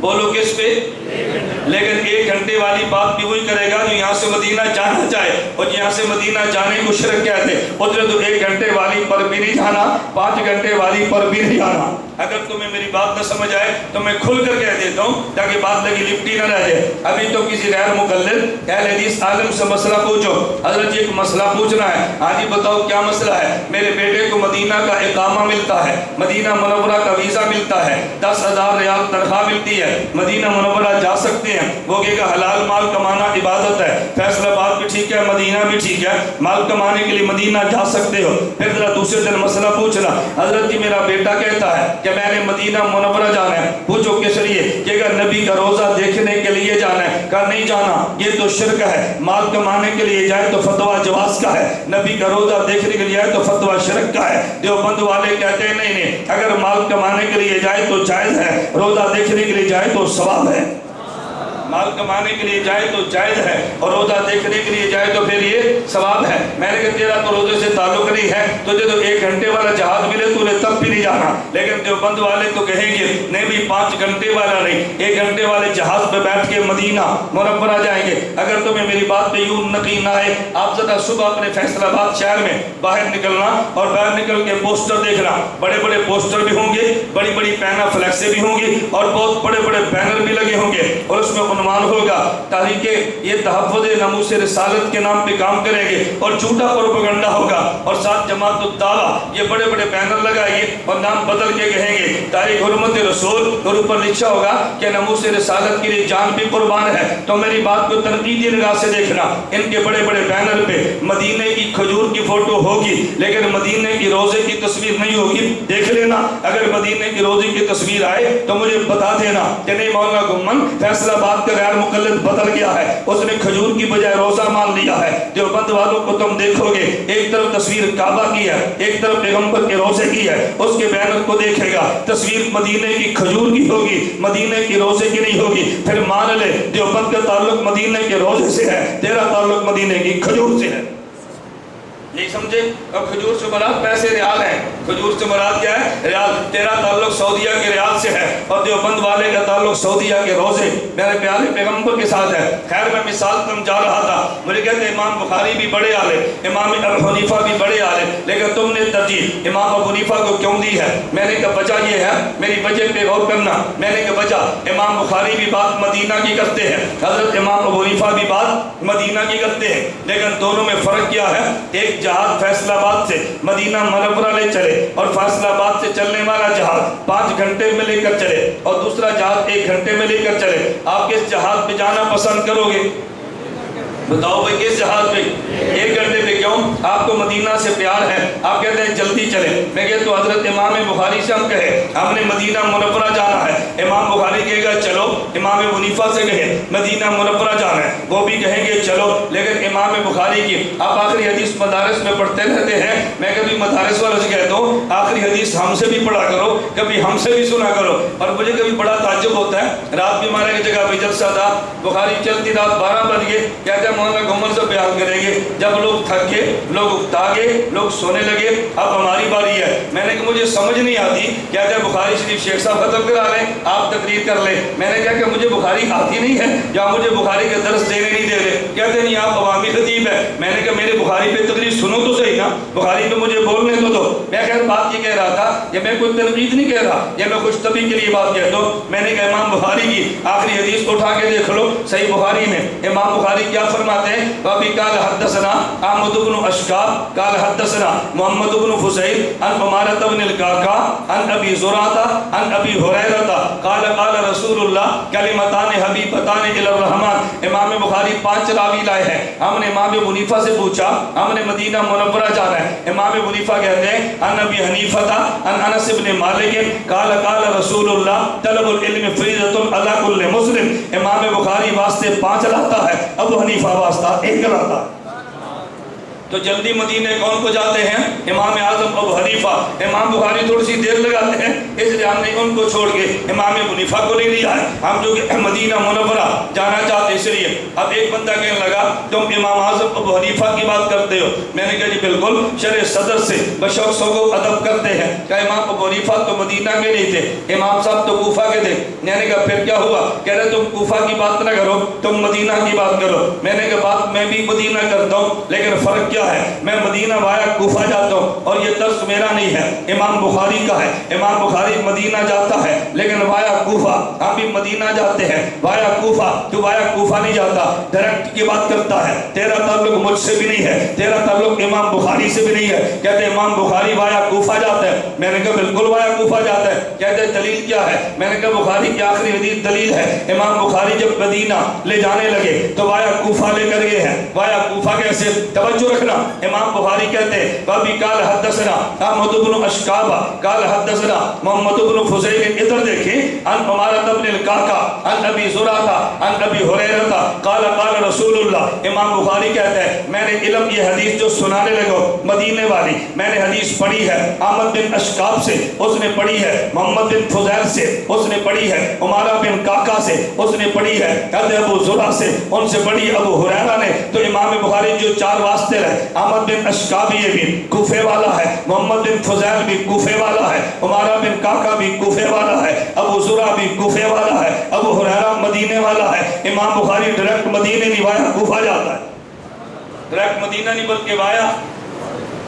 بولو کس پہ؟ لیکن 1 گھنٹے والی بات بھی وہی کرے گا جو یہاں سے مدینہ جانا چاہے، اور یہاں سے مدینہ جانے کو شرک کہتے ہیں۔ ادھر تو 1 گھنٹے والی پر بھی نہیں جانا، 5 گھنٹے والی پر بھی نہیں جانا۔ اگر تمہیں میری بات نہ سمجھ آئے تو میں کھل کر کہہ دیتا ہوں تاکہ بات لگی لپٹی نہ رہ جائے۔ ابھی تو کسی غیر مقلد اہل حدیث عالم سے مسئلہ پوچھو، حضرت جی ایک مسئلہ پوچھنا ہے، ہاں جی بتاؤ کیا مسئلہ ہے؟ میرے بیٹے کو مدینہ کا اقامہ ملتا ہے، مدینہ منورہ کا ویزا ملتا ہے، 10,000 ریال تنخواہ ملتی ہے، مدینہ منورہ جا سکتے ہیں، وہ کہے گا حلال مال کمانا عبادت ہے، فیصل آباد بھی ٹھیک ہے، مدینہ بھی ٹھیک ہے، مال کمانے کے لیے مدینہ جا سکتے ہو۔ پھر ذرا دوسرے دن مسئلہ پوچھنا، حضرت جی میرا بیٹا کہتا ہے کہ میں نے مدینہ منورہ جانا ہے، پوچھو کس لیے؟ کہ اگر نبی کا روزہ دیکھنے کے لیے جانا ہے، کہا نہیں جانا، یہ تو شرک ہے، مال کمانے کے لیے جائے تو فتویٰ جواز کا ہے، نبی کا روزہ دیکھنے کے لیے جائے تو فتویٰ شرک کا ہے۔ دیوبند والے کہتے ہیں نہیں، اگر مال کمانے کے لیے جائے تو جائز ہے، روزہ دیکھنے کے لیے جائے تو ثواب ہے۔ مال کمانے کے لیے جائے تو جائز ہے اور روزہ دیکھنے کے لیے جائے تو پھر یہ ثواب ہے۔ میں نے کہا تیرا تو روزے سے تعلق نہیں ہے، تجھے تو 1 گھنٹے والا جہاز ملے تو نے تب بھی نہیں جانا۔ لیکن دیوبند والے تو کہیں گے نہیں بھی 5 گھنٹے والا نہیں، 1 گھنٹے والے جہاز پہ بیٹھ کے مدینہ منورہ جائیں گے۔ اگر تمہیں میری بات پہ یوں یقین نہ آئے، آپ ذرا صبح اپنے فیصل آباد شہر میں باہر نکلنا اور باہر نکل کے پوسٹر دیکھنا، بڑے بڑے پوسٹر بھی ہوں گے، بڑی بڑی پینا فلیکسیں بھی ہوں گی اور بہت بڑے بڑے بینر بھی لگے ہوں گے، اور اس میں عنوان ہوگا تحریک یہ تحفظ ناموس رسالت کے نام پہ کام کریں گے، اور جھوٹا پروپیگنڈا ہوگا، اور ساتھ جماعت الدعوہ یہ بڑے بڑے بینر لگائیے اور نام بدل کے کہیں گے تحریک حرمت رسول، اور اوپر لکھا ہوگا کہ ناموس رسالت کے لیے جان بھی قربان ہے۔ تو میری بات کو تنقیدی نگاہ سے دیکھنا، ان کے بڑے بڑے بینر پہ مدینے کی کھجور کی فوٹو ہوگی لیکن مدینے کی روزے کی تصویر نہیں ہوگی۔ دیکھ لینا، اگر مدینے کی روزے کی تصویر آئے تو مجھے بتا دینا کہ نہیں مولانا گمن فیصل آباد کا غیر مقلد بدل گیا ہے، اس نے کھجور کی بجائے روزہ مان لیا ہے۔ دیوبند والوں کو تم دیکھو گے، ایک طرف تصویر کعبہ کی ہے، ایک طرف پیغمبر کے روزے کی ہے، اس کے بینر کو دیکھے گا تصویر مدینے کی کھجور کی ہوگی، مدینے کی روزے کی نہیں ہوگی۔ پھر مان لے دیوبند کا تعلق مدینے کے روزے سے ہے، تیرا تعلق مدینے کی کھجور سے ہے۔ نہیں سمجھے؟ اور کھجور سے مراد پیسے ریال ہیں، کھجور سے مراد کیا ہے؟ ریال۔ تیرا تعلق سعودیہ کے ریال سے ہے اور دیوبند والے کا تعلق سعودیہ کے روزے میرے پیارے پیغمبر کے ساتھ ہے۔ خیر میں مثال سمجھا رہا تھا، مجھے کہتے ہیں امام بخاری بھی بڑے عالم، امام ابو حنیفہ بھی بڑے عالم، لیکن تم نے ترجیح امام ابو حنیفہ کو کیوں دی ہے؟ میں نے کہا وجہ یہ ہے، میری وجہ پہ غور کرنا۔ میں نے کہا وجہ امام بخاری بھی بات مدینہ کی کرتے ہیں، حضرت امام ابو حنیفہ بھی بات مدینہ کی کرتے ہیں، لیکن دونوں میں فرق کیا ہے؟ ایک جہاز فیصل آباد سے مدینہ منورہ لے چلے اور فیصل آباد سے چلنے والا جہاز 5 گھنٹے میں لے کر چلے، اور دوسرا جہاز 1 گھنٹے میں لے کر چلے۔ آپ کس جہاز پہ جانا پسند کرو گے؟ بتاؤ بھائی کس جہاز پہ؟ 1 گھنٹے پہ۔ کیوں؟ آپ کو مدینہ سے پیار ہے، آپ کہتے ہیں جلدی چلے۔ میں کہتا تو حضرت امام بخاری سے ہم کہے ہم نے مدینہ منورہ جانا ہے، امام بخاری کہے گا چلو، امام حنیفہ سے کہے مدینہ منورہ جانا ہے، وہ بھی کہیں گے چلو۔ لیکن امام بخاری کی آپ آخری حدیث مدارس میں پڑھتے رہتے ہیں، میں کبھی مدارس والوں سے کہتا ہوں آخری حدیث ہم سے بھی پڑھا کرو، کبھی ہم سے بھی سنا کرو۔ اور مجھے کبھی بڑا تعجب ہوتا ہے، رات بھی ہمارے کی جگہ پہ جلسہ تھا، بخاری چلتی رات 12 بج گئے، کہتے ہیں مولانا گمر سے بیان کریں گے، جب لوگ تھک گئے، لوگ اکتا گئے، لوگ سونے لگے، اب ہماری باری ہے۔ میں نے کہا مجھے سمجھ نہیں آتی، کہتے ہیں بخاری شریف شیخ صاحب ختم کرا لیں، آپ تقریر کر لیں۔ میں نے کہا کہ مجھے بخاری آتی نہیں ہے یا مجھے بخاری کے درس دینے نہیں دے رہے، کہتے نہیں آپ عوامی خطیب ہے۔ میں نے کہا میرے بخاری پہ تقریر سنو تو صحیح نا، بخاری پہ مجھے بولنے تو دو۔ میں خیر بات یہ کہہ رہا تھا کہ میں کوئی تنقید نہیں کہہ رہا، یا میں خوش طبی کے لیے بات کہتا ہوں۔ میں نے کہا امام بخاری کی آخری حدیث کو اٹھا کے دیکھ لو، صحیح بخاری میں امام بخاری کیا فرماتے ہیں؟ وابی قال حدثنا احمد بن اشکاب قال حدثنا محمد بن فضیل عن عمارة بن القعقاع عن ابی زرعہ عن ابی ہریرہ قال قال رسول اللہ کلمتان حبیبتان الی الرحمن۔ امام بخاری 5 راوی لائے ہیں۔ ہم نے امام ابو حنیفہ سے پوچھا، ہم نے مدینہ منورہ جانا ہے، امام ابو حنیفہ کہتے ہیں عن ابی حنیفہ عن انس بن مالک قال قال رسول اللہ طلب العلم فریضۃ علی کل مسلم۔ امام بخاری واسطے 5 لاتا ہے، ابو حنیفہ واسطہ 1 لاتا ہے۔ تو جلدی مدینے کون کو جاتے ہیں؟ امام اعظم ابو حنیفہ۔ امام بخاری تھوڑی سی دیر لگاتے ہیں، اس لیے ہم نے ان کو چھوڑ کے امام ابو حنیفہ کو نہیں لیا ہے، ہم جو کہ مدینہ منورہ جانا چاہتے اس لیے۔ اب ایک بندہ کہنے لگا تم امام اعظم ابو حنیفہ کی بات کرتے ہو، میں نے کہا جی بالکل، شرع صدر سے بشوق سوگو ادب کرتے ہیں۔ کہ امام ابو حنیفہ تو مدینہ کے نہیں تھے، امام صاحب تو کوفہ کے تھے۔ میں نے کہا پھر کیا ہوا؟ کہہ رہے تم کوفہ کی بات نہ کرو، تم مدینہ کی بات کرو۔ میں نے کہا بات میں بھی مدینہ کرتا ہوں، لیکن فرق کیا ہے؟ میں مدینہ وایا کوفہ جاتا ہوں، اور یہ طرز میرا نہیں ہے، امام بخاری کا ہے۔ امام بخاری مدینہ جاتا ہے لیکن وایا کوفہ، ہم بھی مدینہ جاتے ہیں وایا کوفہ، تو وایا کوفہ نہیں جاتا، ڈائریکٹ کی بات کرتا ہے۔ تیرا تعلق مجھ سے بھی نہیں ہے، تیرا تعلق امام بخاری سے بھی نہیں ہے۔ کہتے امام بخاری وایا کوفہ جاتا ہے، میں نے کہا بالکل وایا کوفہ جاتا ہے۔ کہتے دلیل کیا ہے؟ میں نے کہا بخاری کی آخری حدیث دلیل ہے۔ امام بخاری جب مدینہ لے جانے لگے تو وایا کوفہ لے کر گئے ہیں۔ وایا کوفہ کیسے؟ توجہ رکھنا، امام بخاری کہتے ہیں بابی قال حدثنا احمد بن اشکابہ قال حدثنا محمد بن فضیل، ادھر دیکھیں، ان عمارة بن القعقاع ان ابی زرعہ ان ابی ہریرہ قال قال رسول اللہ۔ امام بخاری کہتے ہیں میں نے علم یہ حدیث جو سنانے لگا مدینے والی، میں نے حدیث پڑھی ہے احمد بن اشکاب سے، اس نے پڑھی ہے محمد بن فضیل سے، اس نے پڑھی ہے عمارہ بن قعقاع سے، اس نے پڑھی ہے حضرت ابو زرعہ سے، ان سے پڑھی ابو ہریرہ نے۔ تو امام بخاری جو چار واسطے رہے، احمد بن اشکاب یہ بھی کوفے والا ہے، محمد بن فضیل بھی کوفے والا ہے، عمارہ بن قعقاع بھی کوفے والا ہے، ابو زرعہ بھی کوفے والا ہے، ابو ہریرہ مدینے والا ہے۔ امام بخاری ڈائریکٹ مدینے نہیں وایا کوفہ جاتا ہے، ڈائریکٹ مدینہ نہیں بلکہ وایا۔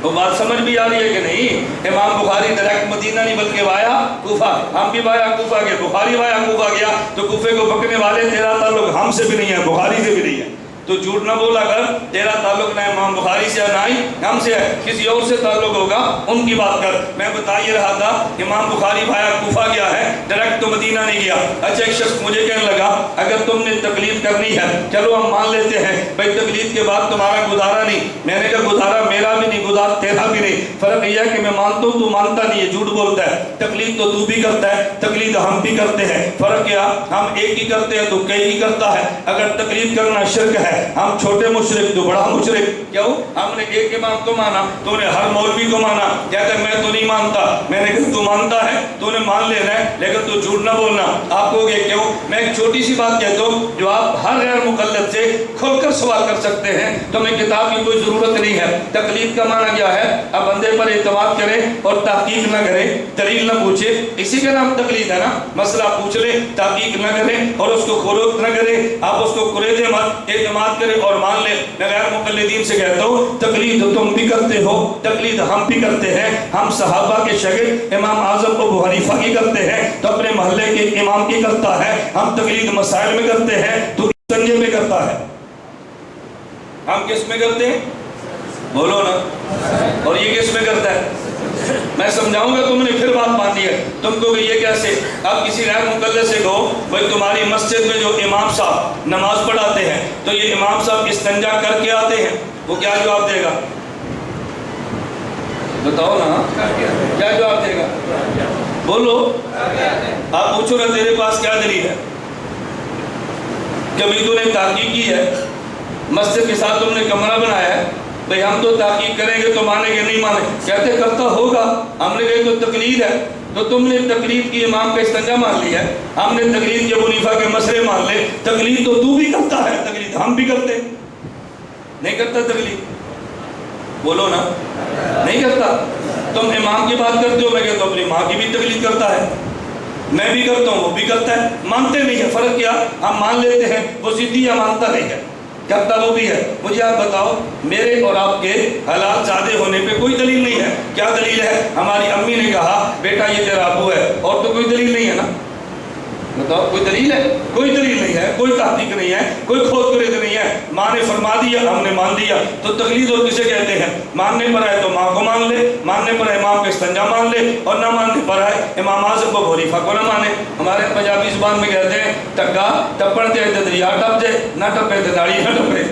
وہ بات سمجھ بھی آ رہی ہے کہ نہیں؟ امام بخاری ڈائریکٹ مدینہ نہیں بلکہ وایا کوفہ، ہم بھی وایا کوفہ گئے، بخاری وایا کوفہ گیا، تو کوفے کو پکڑنے والے تیرا تعلق ہم سے بھی نہیں ہے، بخاری سے بھی نہیں ہے، تو جھوٹ نہ بولا کر، تیرا تعلق نہ امام بخاری سے نہ ہی ہم سے ہے، کسی اور سے تعلق ہوگا ان کی بات کر۔ میں بتا یہ رہا تھا امام بخاری وایا کوفہ گیا ہے، ڈائریکٹ تو مدینہ نہیں گیا۔ اچھا ایک شخص مجھے کہنے لگا اگر تم نے تقلید کرنی ہے چلو ہم مان لیتے ہیں بھائی تقلید کے بعد تمہارا گزارا نہیں۔ میں نے کہا گزارا میرا بھی نہیں، گزارا تیرا بھی نہیں، فرق یہ ہے کہ میں مانتا ہوں تو مانتا نہیں ہے، جھوٹ بولتا ہے۔ تقلید تو تو بھی کرتا ہے، تقلید ہم بھی کرتے ہیں، فرق کیا؟ ہم ایک ہی کرتے ہیں تو کئی ہی کرتا ہے۔ اگر تقلید کرنا شرک ہے، ہم چھوٹے مشرک تو بڑا مشرک۔ کیوں؟ ہم نے ایک امام کو مانا، تو نے ہر مولوی کو مانا۔ کہتا ہے میں تو نہیں مانتا، میں نے کہا تو مانتا ہے تو نے مان لینا ہے، لیکن تو جھوٹ نہ بولنا۔ آپ کو گے کیوں؟ میں ایک چھوٹی سی بات کہتا ہوں جو آپ ہر غیر مقلد سے کھل کر سوال کر سکتے ہیں، تو میں کتاب کی کوئی ضرورت نہیں ہے۔ تقلید کا معنی کیا ہے؟ اب بندے پر اعتماد کرے اور تحقیق نہ کرے، دلیل نہ پوچھے، اسی کا نام تقلید ہے نا۔ مسئلہ پوچھ لے، تحقیق نہ کرے اور اس کو خلوت نہ کرے، آپ اس کو قریدے مت، اعتماد کرے اور مان لے۔ میں غیر مقلدین سے کہتا ہوں تقلید تم بھی کرتے ہو، تقلید ہم بھی کرتے ہیں، ہم صحابہ کے شاگرد امام اعظم ابو حنیفہ کی کرتے ہیں تو اپنے محلے کے امام کی کرتا ہے، ہم تقلید مسائل میں کرتے ہیں تو سنجے میں کرتا ہے۔ ہم کس میں کرتے ہیں؟ بولو نا، اور یہ کس میں کرتا ہے؟ میں سمجھاؤں گا، تم نے پھر بات مانی ہے، تم کو کہ یہ کیسے؟ اب کسی غیر مقلد سے کہو بھائی تمہاری مسجد میں جو امام صاحب نماز پڑھاتے ہیں تو یہ امام صاحب استنجا کر کے آتے ہیں، وہ کیا جواب دے گا؟ بتاؤ نا، کیا جواب دے گا؟ بولو، آپ پوچھو نا تیرے پاس کیا دلیل ہے؟ کبھی تو نے تحقیق کی ہے؟ مسجد کے ساتھ تم نے کمرہ بنایا ہے، بھئی ہم تو تحقیق کریں گے تو مانیں گے نہیں مانیں، کہتے کرتا ہوگا، ہم نے کہا تو تقلید ہے، تو تم نے تقلید کی امام کا استنجا مان لیا ہے، ہم نے تقلید کے ابو حنیفہ کے مسئلے مان لے، تقلید تو تو بھی کرتا ہے، تقلید ہم بھی کرتے نہیں کرتا تقلید؟ بولو نا، نہیں کرتا۔ تم امام کی بات کرتے ہو، میں کہتا ہوں اپنی ماں کی بھی تقلید کرتا ہے، میں بھی کرتا ہوں وہ بھی کرتا ہے، مانتے نہیں ہے، فرق کیا؟ ہم مان لیتے ہیں، وہ ضدی یا مانتا نہیں ہے، کرتا وہ بھی ہے۔ مجھے آپ بتاؤ میرے اور آپ کے حالات زیادہ ہونے پہ کوئی دلیل نہیں ہے، کیا دلیل ہے؟ ہماری امی نے کہا بیٹا یہ تیرا ابو ہے، اور تو کوئی دلیل نہیں ہے نا، بتاؤ کوئی دلیل ہے؟ کوئی دلیل نہیں ہے، کوئی تحقیق نہیں ہے، کوئی کھود کرید نہیں ہے، ماں نے فرما دیا ہم نے مان دیا۔ تو تقلید اور کسے کہتے ہیں؟ ماننے پر آئے تو ماں کو مان لے، ماننے پر آئے امام کا استنجا مان لے، اور نہ ماننے پر آئے امام اعظم ابو حنیفہ کو نہ مانے۔ ہمارے پنجابی زبان میں کہتے ہیں ٹکا ٹپڑ دے تے دریا ٹپ جائے، نہ ٹپے تے داڑھی نہ ٹپے۔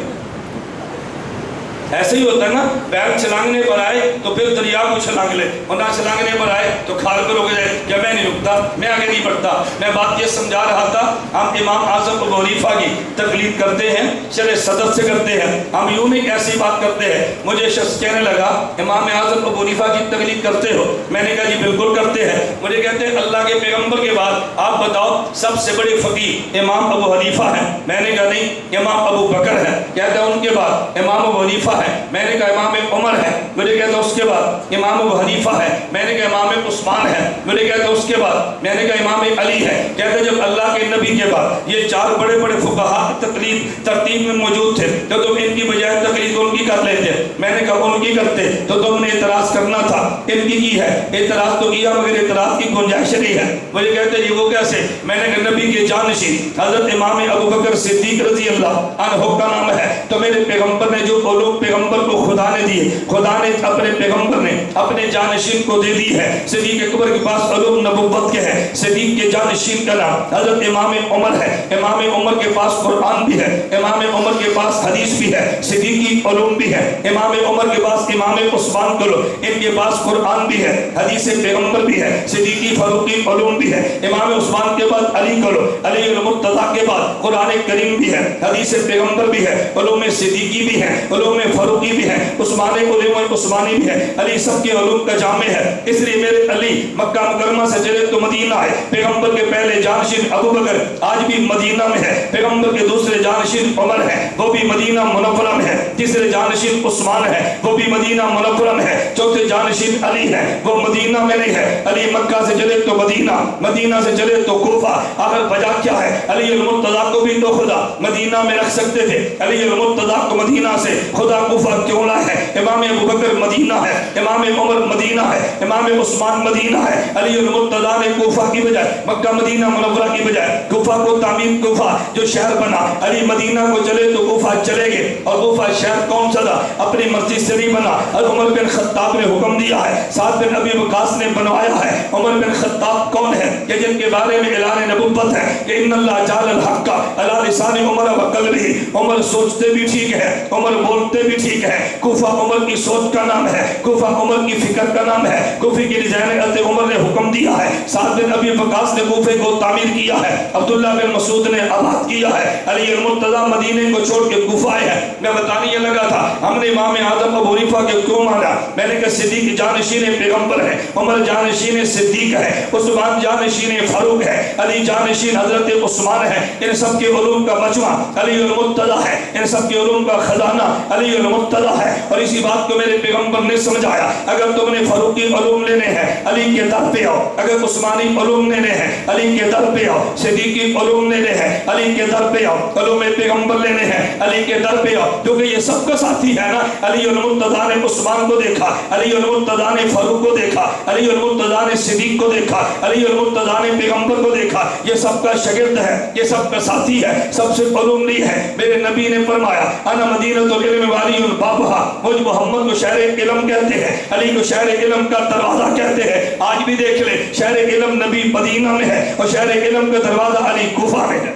ایسے ہی ہوتا ہے نا، پیر چھلانگنے پر آئے تو پھر دریا کو چھلانگ لے، اور نہ چھلانگنے پر آئے تو کھال پر رک جائے کہ میں نہیں رکتا، میں آگے نہیں بڑھتا۔ میں بات یہ سمجھا رہا تھا، ہم امام اعظم ابو حنیفہ کی تقلید کرتے ہیں، شرح صدر سے کرتے ہیں، ہم یوں نہیں ایسی بات کرتے ہیں۔ مجھے شخص کہنے لگا امام اعظم ابو حنیفہ کی تقلید کرتے ہو؟ میں نے کہا جی بالکل کرتے ہیں۔ مجھے کہتے ہیں اللہ کے پیغمبر کے بعد آپ بتاؤ سب سے بڑے فقیہ امام ابو حنیفہ ہیں؟ میں نے کہا نہیں، امام ابو بکر ہے۔ کہتے ہیں ان کے بعد امام ابو حنیفہ ہے۔ میں نے کہا امام عمر ہے۔ مجھے کہتے ہیں اس کے بعد امام ابو حنیفہ ہے۔ میں نے کہا امام عثمان ہے۔ مجھے کہتے ہیں اس کے بعد، میں نے کہا امام علی ہے۔ کہتے ہیں جب اللہ کے نبی کے بعد یہ چار بڑے بڑے فقہاء تقلید ترتیب میں موجود تھے تو تم ان کی بجائے تقلید ان کی کر لیتے۔ میں نے کہا ان کی کرتے تو تم نے اعتراض کرنا تھا، ان کی ہے، اعتراض تو کیا مگر اعتراض کی گنجائش نہیں ہے۔ مجھے کہتے ہیں یہ وہ کیسے؟ میں نے کہا نبی کے جانشین حضرت امام ابو بکر صدیق رضی اللہ عنہ کا نام ہے، تو میرے پیغمبر نے جو علوم پیغمبر کو خدا نے دیے، خدا نے اپنے پیغمبر نے اپنے جانشین کو دے دی ہے۔ صدیق اکبر کے پاس علوم نبوت کے ہیں، صدیق کے جانشین کا نام حضرت امام عمر ہے، امام عمر کے پاس قرآن بھی ہے، امام عمر کے پاس حدیث بھی ہے، صدیقی علوم بھی ہے، امام عمر کے پاس امام عثمان کو لو، ان کے پاس قرآن بھی ہے، حدیث پیغمبر بھی ہے، صدیقی فاروقی علوم بھی ہے، امام عثمان کے بعد علی کو لو، علی المرتضیٰ کے بعد قرآن کریم بھی ہے، حدیث پیغمبر بھی ہے، علوم صدیقی بھی ہے، علوم فاروقی بھی ہے، عثمان علوم عثمانی بھی ہے، علی سب کے علوم کا جامع ہے۔ اس لیے میرے علی مکہ مکرمہ سے چلے تو مدینہ ہے، پیغمبر کے پہلے جانشین ابو بکر آج بھی مدینہ میں ہے، پیغمبر کے دوسرے جانشین عمر ہے، وہ بھی مدینہ منورہ میں ہے، تیسرے جانشین عثمان ہے، وہ بھی مدینہ منورہ میں ہے، چوتھے جانشین علی ہے، وہ مدینہ میں نہیں ہے۔ علی مکہ سے چلے تو مدینہ، مدینہ سے چلے تو کوفہ۔ آخر وجہ کیا ہے؟ علی المرتضیٰ کو بھی تو خدا مدینہ میں رکھ سکتے تھے، علی المرتضیٰ کو مدینہ سے خدا کوفہ کیوں نہ ہے؟ امام ابو بکر مدینہ ہے، امام عمر مدینہ ہے، امام عثمان مدینہ ہے، علی المرتضیٰ نے کوفہ کی بجائے مکہ مدینہ منورہ کی بجائے کوفہ کو تعمیر، کوفہ جو شہر بنا، علی مدینہ کو چلے تو کوفہ چلے گئے، اور کوفہ شہر کون سا تھا؟ اپنی مرضی سے نہیں بنا، عمر بن خطاب نے حکم دیا ہے، سعد بن ابی وقاص نے بنوایا ہے۔ عمر بن خطاب کون ہے کہ جن کے بارے میں اعلان نبوت ہے کہ ان اللہ جعل الحق علی لسان عمر وقلبہ، عمر سوچتے بھی ٹھیک ہے، عمر بولتے بھی ٹھیک ہے۔ کوفہ عمر کی سوچ کا نام ہے، کوفہ عمر کی فکر کا نام ہے، کوفے کی ڈیزائن حضرت عمر نے حکم دیا ہے، سعد بن ابی وقاص نے کوفے کو تعمیر کیا ہے، عبداللہ بن مسعود نے آباد کیا ہے، علی المرتضیٰ مدینے کو چھوڑ کے کوفہ آئے ہیں۔ میں بتانے یہ لگا تھا ہم نے امام اعظم ابو حنیفہ کے کیوں مانا؟ میں نے کہا صدیق جانشین پیغمبر ہے، عمر جانشین صدیق ہے، عثمان جانشین فاروق ہے، علی جانشین حضرت عثمان ہے۔ ان سب کے علوم کا مجمع علی المرتضیٰ ہے، ان سب کے علوم کا خزانہ علی المرتضیٰ ہے۔ اور اسی بات کو میرے پیغمبر نے سمجھایا، اگر تم نے فاروقی علوم لینے ہیں علی کے در پہ آؤ، اگر عثمانی علوم لینے ہیں علی کے در پہ آؤ، صدیقی علوم لینے ہیں علی کے در پہ آؤ، علوم پیغمبر لینے ہیں علی کے در پہ آؤ، کیونکہ یہ سب کا ساتھی ہے نا۔ علی المرتضیٰ نے عثمان کو دیکھا، علی المرتضیٰ نے فاروق کو دیکھا، علی المرتضیٰ نے صدیق کو دیکھا، علی المرتضیٰ نے پیغمبر کو دیکھا، یہ سب کا شاگرد ہے، یہ سب کا ساتھی ہے، سب سے علوم لی ہے۔ میرے نبی نے فرمایا انا مدینۃ العلم والی بابھا، مجھ محمد کو شہر علم کہتے ہیں، علی کو شہر علم کا دروازہ کہتے ہیں۔ آج بھی دیکھ لیں شہر علم نبی مدینہ میں ہے اور شہر علم کا دروازہ علی کوفہ میں ہے،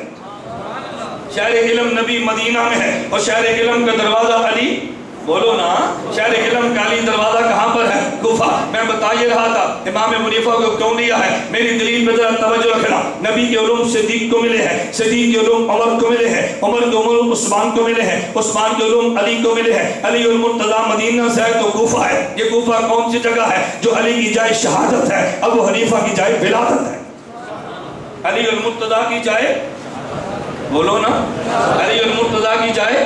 شہر علم نبی مدینہ میں ہے اور شہر علم کا دروازہ علی، بولو نا، شہر علم کا علی دروازہ کہاں پر ہے؟ کوفہ۔ میں بتا یہ رہا تھا امام ابو حنیفہ کو کیوں لیا ہے، میری دلیل پہ ذرا توجہ رکھنا۔ نبی کے علوم صدیق کو ملے ہیں، صدیق کے علوم عمر کو ملے ہیں، عمر کے علوم عثمان کو ملے ہیں، عثمان کے علوم علی کو ملے ہیں۔ علی المرتضیٰ مدینہ سے ہے تو کوفہ ہے۔ یہ کوفہ کون سی جگہ ہے؟ جو علی کی جائے شہادت ہے، ابو حنیفہ کی جائے ولادت ہے۔ علی المرتضیٰ کی جائے، بولو نا، علی المرتضیٰ کی جائے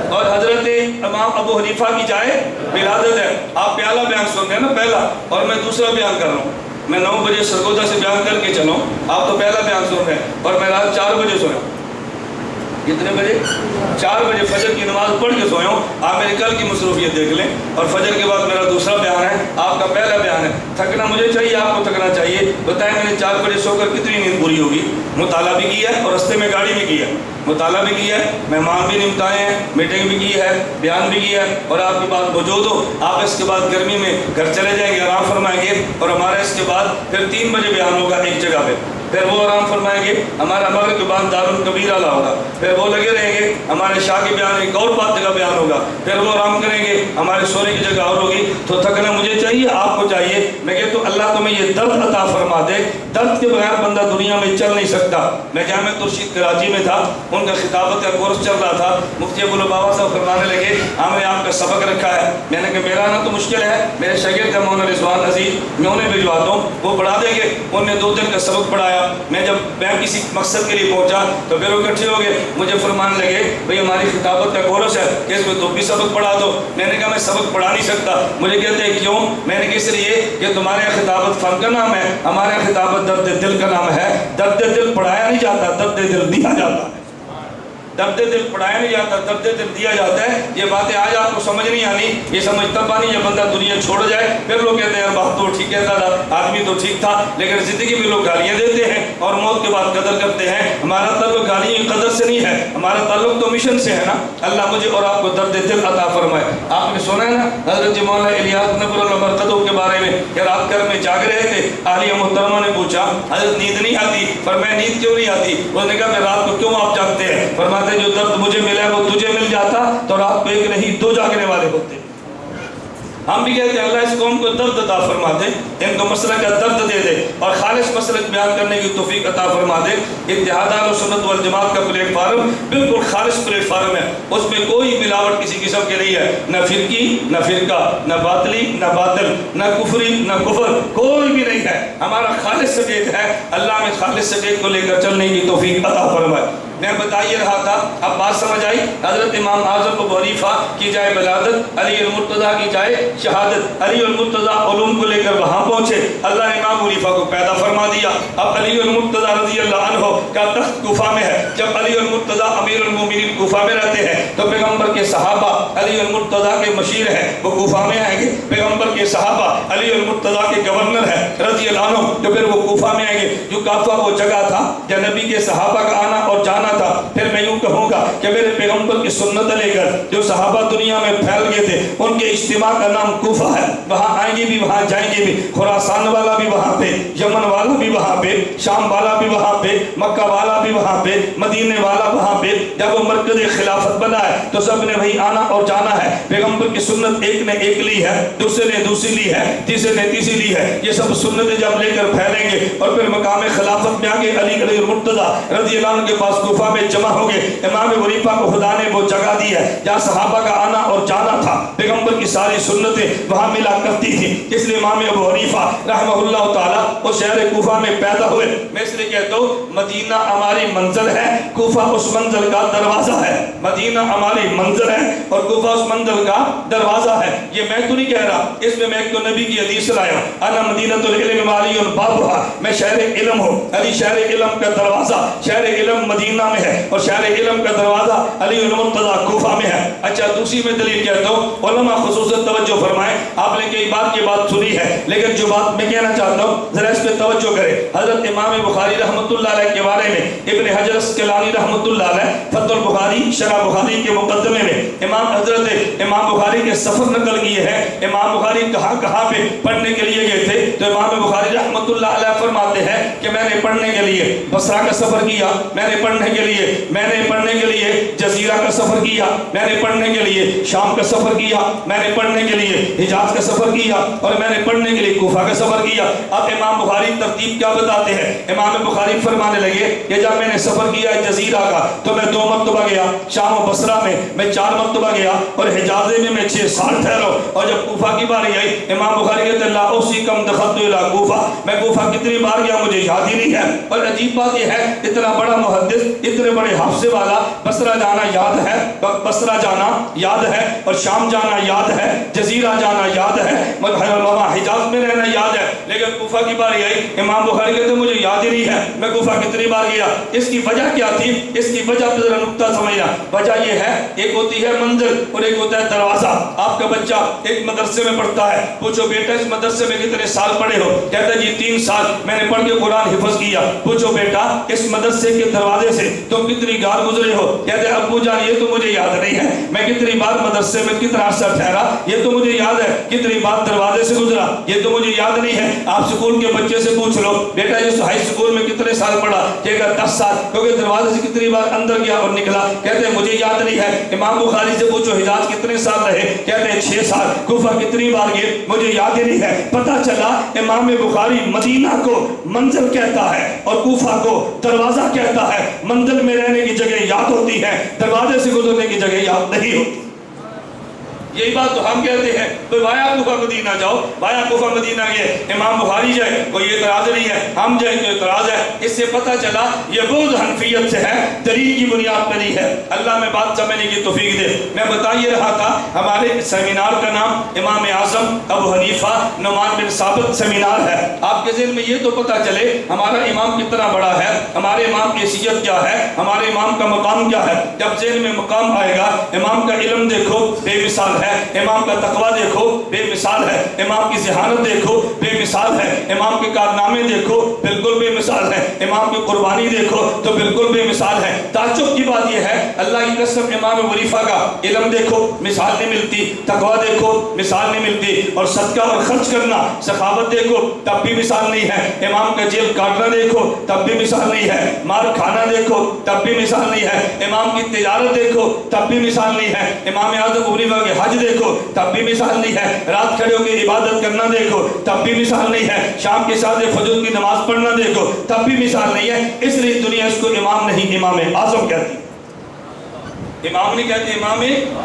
اور حضرت امام ابو حنیفہ کی جائے ولادت ہے۔ آپ پہلا بیان سن رہے ہیں نا، پہلا، اور میں دوسرا بیان کر رہا ہوں۔ میں 9 بجے سرگودا سے بیان کر کے چلوں، آپ تو پہلا بیان سن رہے ہیں اور میں رات 4 بجے سویا ہوں۔ کتنے بجے؟ 4 بجے فجر کی نماز پڑھ کے سویا ہوں۔ آپ میری کل کی مصروفیت دیکھ لیں، اور فجر کے بعد میرا دوسرا بیان ہے، آپ کا پہلا بیان ہے۔ تھکنا مجھے چاہیے، آپ کو تھکنا چاہیے۔ بتائیں میں نے 4 بجے سو کر کتنی نیند پوری ہوگی؟ مطالعہ بھی کیا ہے اور رستے میں گاڑی بھی کی ہے، مطالعہ بھی کیا ہے، مہمان بھی نمٹائے ہیں، میٹنگ بھی کی ہے، بیان بھی کیا ہے، اور آپ کی بات موجود ہو۔ آپ اس کے بعد گرمی میں گھر چلے جائیں گے، آرام فرمائیں گے، اور ہمارا اس کے بعد پھر 3 بجے بیان ہوگا ایک جگہ پہ۔ پھر وہ آرام فرمائیں گے ہمارا مغرب کے بعد دارالکبیر اعلیٰ ہوگا، پھر وہ لگے رہیں گے ہمارے شاہ کے بیان ایک اور بات کا بیان ہوگا، پھر وہ آرام کریں گے ہمارے سونے کی جگہ اور ہوگی۔ تو تھکنا مجھے چاہیے، آپ کو چاہیے، میں کہتا ہوں اللہ تمہیں یہ درد عطا فرما دے، درد کے بغیر بندہ دنیا میں چل نہیں سکتا۔ میں جامع ترشید کراچی میں تھا، ان کا خطابت کا کورس چل رہا تھا، مفتی ابوالبابا صاحب فرمانے لگے ہم نے آپ کا سبق رکھا ہے۔ میں نے کہا میرا نا تو مشکل ہے، میرے شاگرد ہے مولانا رضوان عزیز، میں انہیں بھجواتا ہوں، وہ پڑھا دیں گے۔ انہوں نے 2 دن کا سبق پڑھایا۔ میں کسی مقصد کے لیے پہنچا تو پھر وہ اکٹھے ہو گئے، مجھے فرمانے لگے بھئی ہماری خطابت کا کورس ہے کہ اس میں تو بھی سبق پڑھا دو۔ میں نے کہا میں سبق پڑھا نہیں سکتا۔ مجھے کہتے ہیں کیوں؟ میں نے کہا اس لیے کہ تمہارے خطابت فن کا نام ہے، ہمارے خطابت درد دل کا نام ہے۔ درد دل پڑھایا نہیں جاتا، درد دل دیا جاتا ہے۔ درد دل پڑھایا نہیں جاتا، درد دل دیا جاتا ہے۔ یہ باتیں آج آپ کو سمجھ نہیں آنی، یہ سمجھ تب آنی جب بندہ دنیا چھوڑ جائے، پھر لوگ کہتے ہیں یار بات تو ٹھیک کہتا تھا، آدمی تو ٹھیک تھا، لیکن زندگی میں لوگ گالیاں دیتے ہیں اور موت کے بعد قدر کرتے ہیں۔ ہمارا تعلق گالیوں کی قدر سے نہیں ہے، ہمارا تعلق تو مشن سے ہے نا۔ اللہ مجھے اور آپ کو درد دل عطا فرمائے۔ آپ نے سنا ہے نا حضرت مولانا الیاس نبر اللہ مرقدو کے بارے میں کہ رات گھر میں جاگ رہے تھے، عالیہ محترمہ نے پوچھا حضرت نیند نہیں آتی؟ فرمایا نیند کیوں نہیں آتی؟ اس نے کہا میں رات کو کیوں آپ جاگتے ہیں؟ فرماتے جو درد مجھے ملا ہے وہ تجھے مل جاتا تو رات کو ایک نہیں 2 جاگنے والے ہوتے۔ ہم بھی کہتے ہیں اللہ اس قوم کو درد عطا فرما دے، ان کو مسلک کا درد دے دے اور خالص مسلک بیان کرنے کی توفیق عطا فرما دے۔ اتحاد اہل سنت والجماعت کا پلیٹ فارم بالکل خالص پلیٹ فارم ہے، اس میں کوئی ملاوٹ کسی قسم کی نہیں ہے، نہ فرقی نہ فرقہ، نہ باطلی نہ باطل، نہ کفری نہ کفر، کوئی بھی نہیں ہے۔ ہمارا خالص سجید ہے، اللہ میں خالص سجید کو لے کر چلنے کی توفیق عطا فرمائے۔ میں بتائیے رہا تھا، اب بات سمجھ آئی؟ حضرت امام اعظم ابو حنیفہ کی جائے ولادت، علی المرتضیٰ کی جائے شہادت، علی المرتضیٰ علوم کو لے کر وہاں پہنچے، اللہ نے امام حنیفہ کو پیدا فرما دیا۔ اب علی المرتضیٰ رضی اللہ عنہ کا تخت کوفہ میں ہے، جب علی المرتضیٰ امیر المومنین کوفہ میں رہتے ہیں تو پیغمبر کے صحابہ علی المرتضیٰ کے مشیر ہیں، وہ کوفہ میں آئیں گے۔ پیغمبر کے صحابہ علی المرتضیٰ کے گورنر ہیں رضی اللہ عنہ، تو پھر وہ کوفہ میں آئیں گے۔ جو کافہ وہ جگہ تھا جہاں نبی کے صحابہ کا آنا اور جانا تھا۔ پھر میں یوں کہوں گا کہ میرے پیغمبر کی سنت لے کر جو صحابہ دنیا میں پھیل گئے تھے ان کے اجتماع کا نام کوفہ ہے۔ وہاں آئیں گے بھی، وہاں جائیں گے بھی، خراسان والا بھی وہاں پہ، یمن والا بھی وہاں پہ، شام والا بھی وہاں پہ، مکہ والا بھی وہاں پہ، مدینے والا وہاں پہ۔ جب وہ مرکز خلافت بنا ہے تو سب نے وہی آنا اور جانا ہے۔ پیغمبر کی سنت ایک نے ایک لی ہے، دوسرے نے دوسری لی ہے، تیسرے نے تیسری لی ہے۔ یہ سب سنتیں جب لے کر پھیلیں گے اور پھر مقام خلافت میں آگے علی المرتضیٰ رضی اللہ عنہ کے پاس کوفہ میں جمع ہو گئے۔ امام ابو حنیفہ کو خدا نے وہ جگہ دی ہے جہاں صحابہ کا آنا اور جانا تھا، پیغمبر کی ساری سنتیں وہاں ملا کرتی تھی۔ اس لیے امام ابو حنیفہ رحمہ اللہ تعالیٰ وہ شہر کوفہ میں پیدا ہوئے۔ میں اس لیے کہتا ہوں مدینہ ہماری منزل ہے، کوفہ اس منزل کا دروازہ ہے۔ مدینہ ہماری منزل ہے اور کوفہ اس منزل کا دروازہ ہے۔ یہ میں تو نہیں کہہ رہا، اس میں ایک تو نبی کی حدیث لایا، انا مدینۃ العلم وعلی بابھا، میں شہر علم ہوں، علی شہر علم کا دروازہ، شہر علم مدینہ میں ہے اور شہر علم کا دروازہ علی المرتضیٰ کوفہ میں ہے۔ اچھا دوسری میں دلیل کہتا ہوں، علماء خصوصاً توجہ فرمائیں، آپ نے کئی بات کی بات سنی ہے لیکن جو بات میں کہنا چاہتا ہوں ذرا اس پہ توجہ کریں۔ حضرت امام بخاری رحمۃ اللہ علیہ کے بارے میں ابن حجر اسقلانی رحمۃ اللہ علیہ فتح البخاری شرح بخاری کے مقدمے میں حضرت امام بخاری کے سفر نقل کیے ہیں، امام بخاری کہاں کہاں پہ پڑھنے کے لیے گئے تھے، تو امام بخاری رحمۃ اللہ علیہ فرماتے ہیں کہ میں نے پڑھنے کے لیے بصرہ کا سفر کیا، میں نے پڑھنے کے لیے جزیرہ کا سفر کیا، میں نے پڑھنے کے لیے شام کا سفر کیا، میں نے پڑھنے کے لیے حجاز کا سفر کیا اور میں نے پڑھنے کے لیے کوفہ کا سفر کیا۔ اب امام بخاری ترتیب کیا بتاتے ہیں؟ امام بخاری فرمانے لگے کہ جب میں نے سفر کیا جزیرہ کا تو میں 2 مرتبہ گیا، شام و بصرہ میں 4 مرتبہ گیا اور حجازے میں 6 سال ٹھہرا، اور جب کوفہ کی باری آئی امام بخاری کہتے ہیں لا اوصیکم دخلت الی کوفہ، میں کوفہ کتنی بار گیا مجھے یاد ہی نہیں ہے۔ اور عجیب بات یہ ہے اتنا بڑا محدث، اتنے بڑے حافظے والا، بصرہ جانا یاد ہے، بصرہ جانا یاد ہے اور شام جانا یاد ہے، جزیرہ جانا یاد ہے، حجاز میں رہنا یاد ہے، لیکن کوفہ کی باری آئی امام بخاری کہتے مجھے یاد ہی نہیں ہے میں کوفہ کتنی بار گیا۔ اس کی وجہ کیا تھی؟ اس کی وجہ پہ ذرا نکتہ سمجھنا۔ وجہ یہ ہے ایک ہوتی ہے منزل اور ایک ہوتا ہے دروازہ۔ آپ کا بچہ ایک مدرسے میں پڑھتا ہے، پوچھو بیٹا اس مدرسے میں کتنے سال پڑھے ہو؟ کہتا ہے جی 3 سال میں نے پڑھ کے قرآن حفظ کیا۔ پوچھو بیٹا اس مدرسے کے دروازے سے تم کتنی گار گزرے ہو؟ کہتے ہیں ابو جان یہ تو مجھے یاد نہیں ہے، میں کتنی بار مدرسے میں کتنا عرصہ ٹھہرا یہ تو مجھے یاد ہے، کتنی بار دروازے سے گزرا یہ تو مجھے یاد نہیں ہے، آپ سکول کے بچے سے پوچھ لو بیٹا یہ ہائی سکول میں کتنے سال پڑھا، کہے گا 10 سال، کیونکہ دروازے سے کتنی بار اندر گیا اور نکلا، کہتے ہیں مجھے یاد نہیں ہے۔ امام بخاری سے پوچھو حجاز کتنے سال رہے، کہتے ہیں 6 سال۔ کوفہ کتنی بار گئے، مجھے یاد ہی نہیں ہے۔ پتہ چلا امام بخاری مدینہ کو منزل کہتا ہے اور کوفہ کو دروازہ کہتا ہے۔ منزل میں رہنے کی جگہ یاد ہوتی ہے، دروازے سے گزرنے کی جگہ یاد نہیں ہوتی۔ یہی بات تو ہم کہتے ہیں تو وایا کوفہ مدینہ جاؤ، وایا کوفہ مدینہ گئے، امام بخاری جائے کوئی اعتراض نہیں ہے، ہم جائیں تو اعتراض ہے۔ اس سے پتہ چلا یہ بغض حنفیت سے ہے، دلیل کی بنیاد پر نہیں ہے۔ اللہ میں بات سمجھنے کی توفیق دے۔ میں بتا یہ رہا تھا ہمارے سیمینار کا نام امام اعظم ابو حنیفہ نعمان بن ثابت سیمینار ہے۔ آپ کے ذہن میں یہ تو پتہ چلے ہمارا امام کتنا بڑا ہے، ہمارے امام کی حیثیت کیا ہے، ہمارے امام کا مقام کیا ہے۔ جب ذہن میں مقام آئے گا، امام کا علم دیکھو بے مثال ہے، امام کا تقوی دیکھو بے مثال ہے، امام کی ذہانت دیکھو بے مثال ہے، امام کے کارنامے دیکھو بالکل بے مثال ہے، امام کی قربانی دیکھو تو بالکل بے مثال ہے۔ تعجب کی بات یہ ہے اللہ کی قسم امام ابو حنیفہ کا علم دیکھو مثال نہیں ملتی، تقوی دیکھو مثال نہیں ملتی، اور صدقہ اور خرچ کرنا سخاوت دیکھو تب بھی مثال نہیں ہے۔ امام کا جیل کاٹنا دیکھو تب بھی مثال نہیں ہے، مار کھانا دیکھو تب بھی مثال نہیں ہے، امام کی تجارت دیکھو تب بھی مثال نہیں ہے، امام اعظم ابو حنیفہ کے حج دیکھو تب بھی مثال نہیں ہے، رات کھڑے ہو کے عبادت کرنا دیکھو تب بھی مثال نہیں ہے، شام کے ساتھ فجر کی نماز پڑھنا دیکھو تب بھی مثال نہیں ہے۔ اس لیے دنیا اس کو امام نہیں امام اعظم کہتی، امام نہیں کہتے امام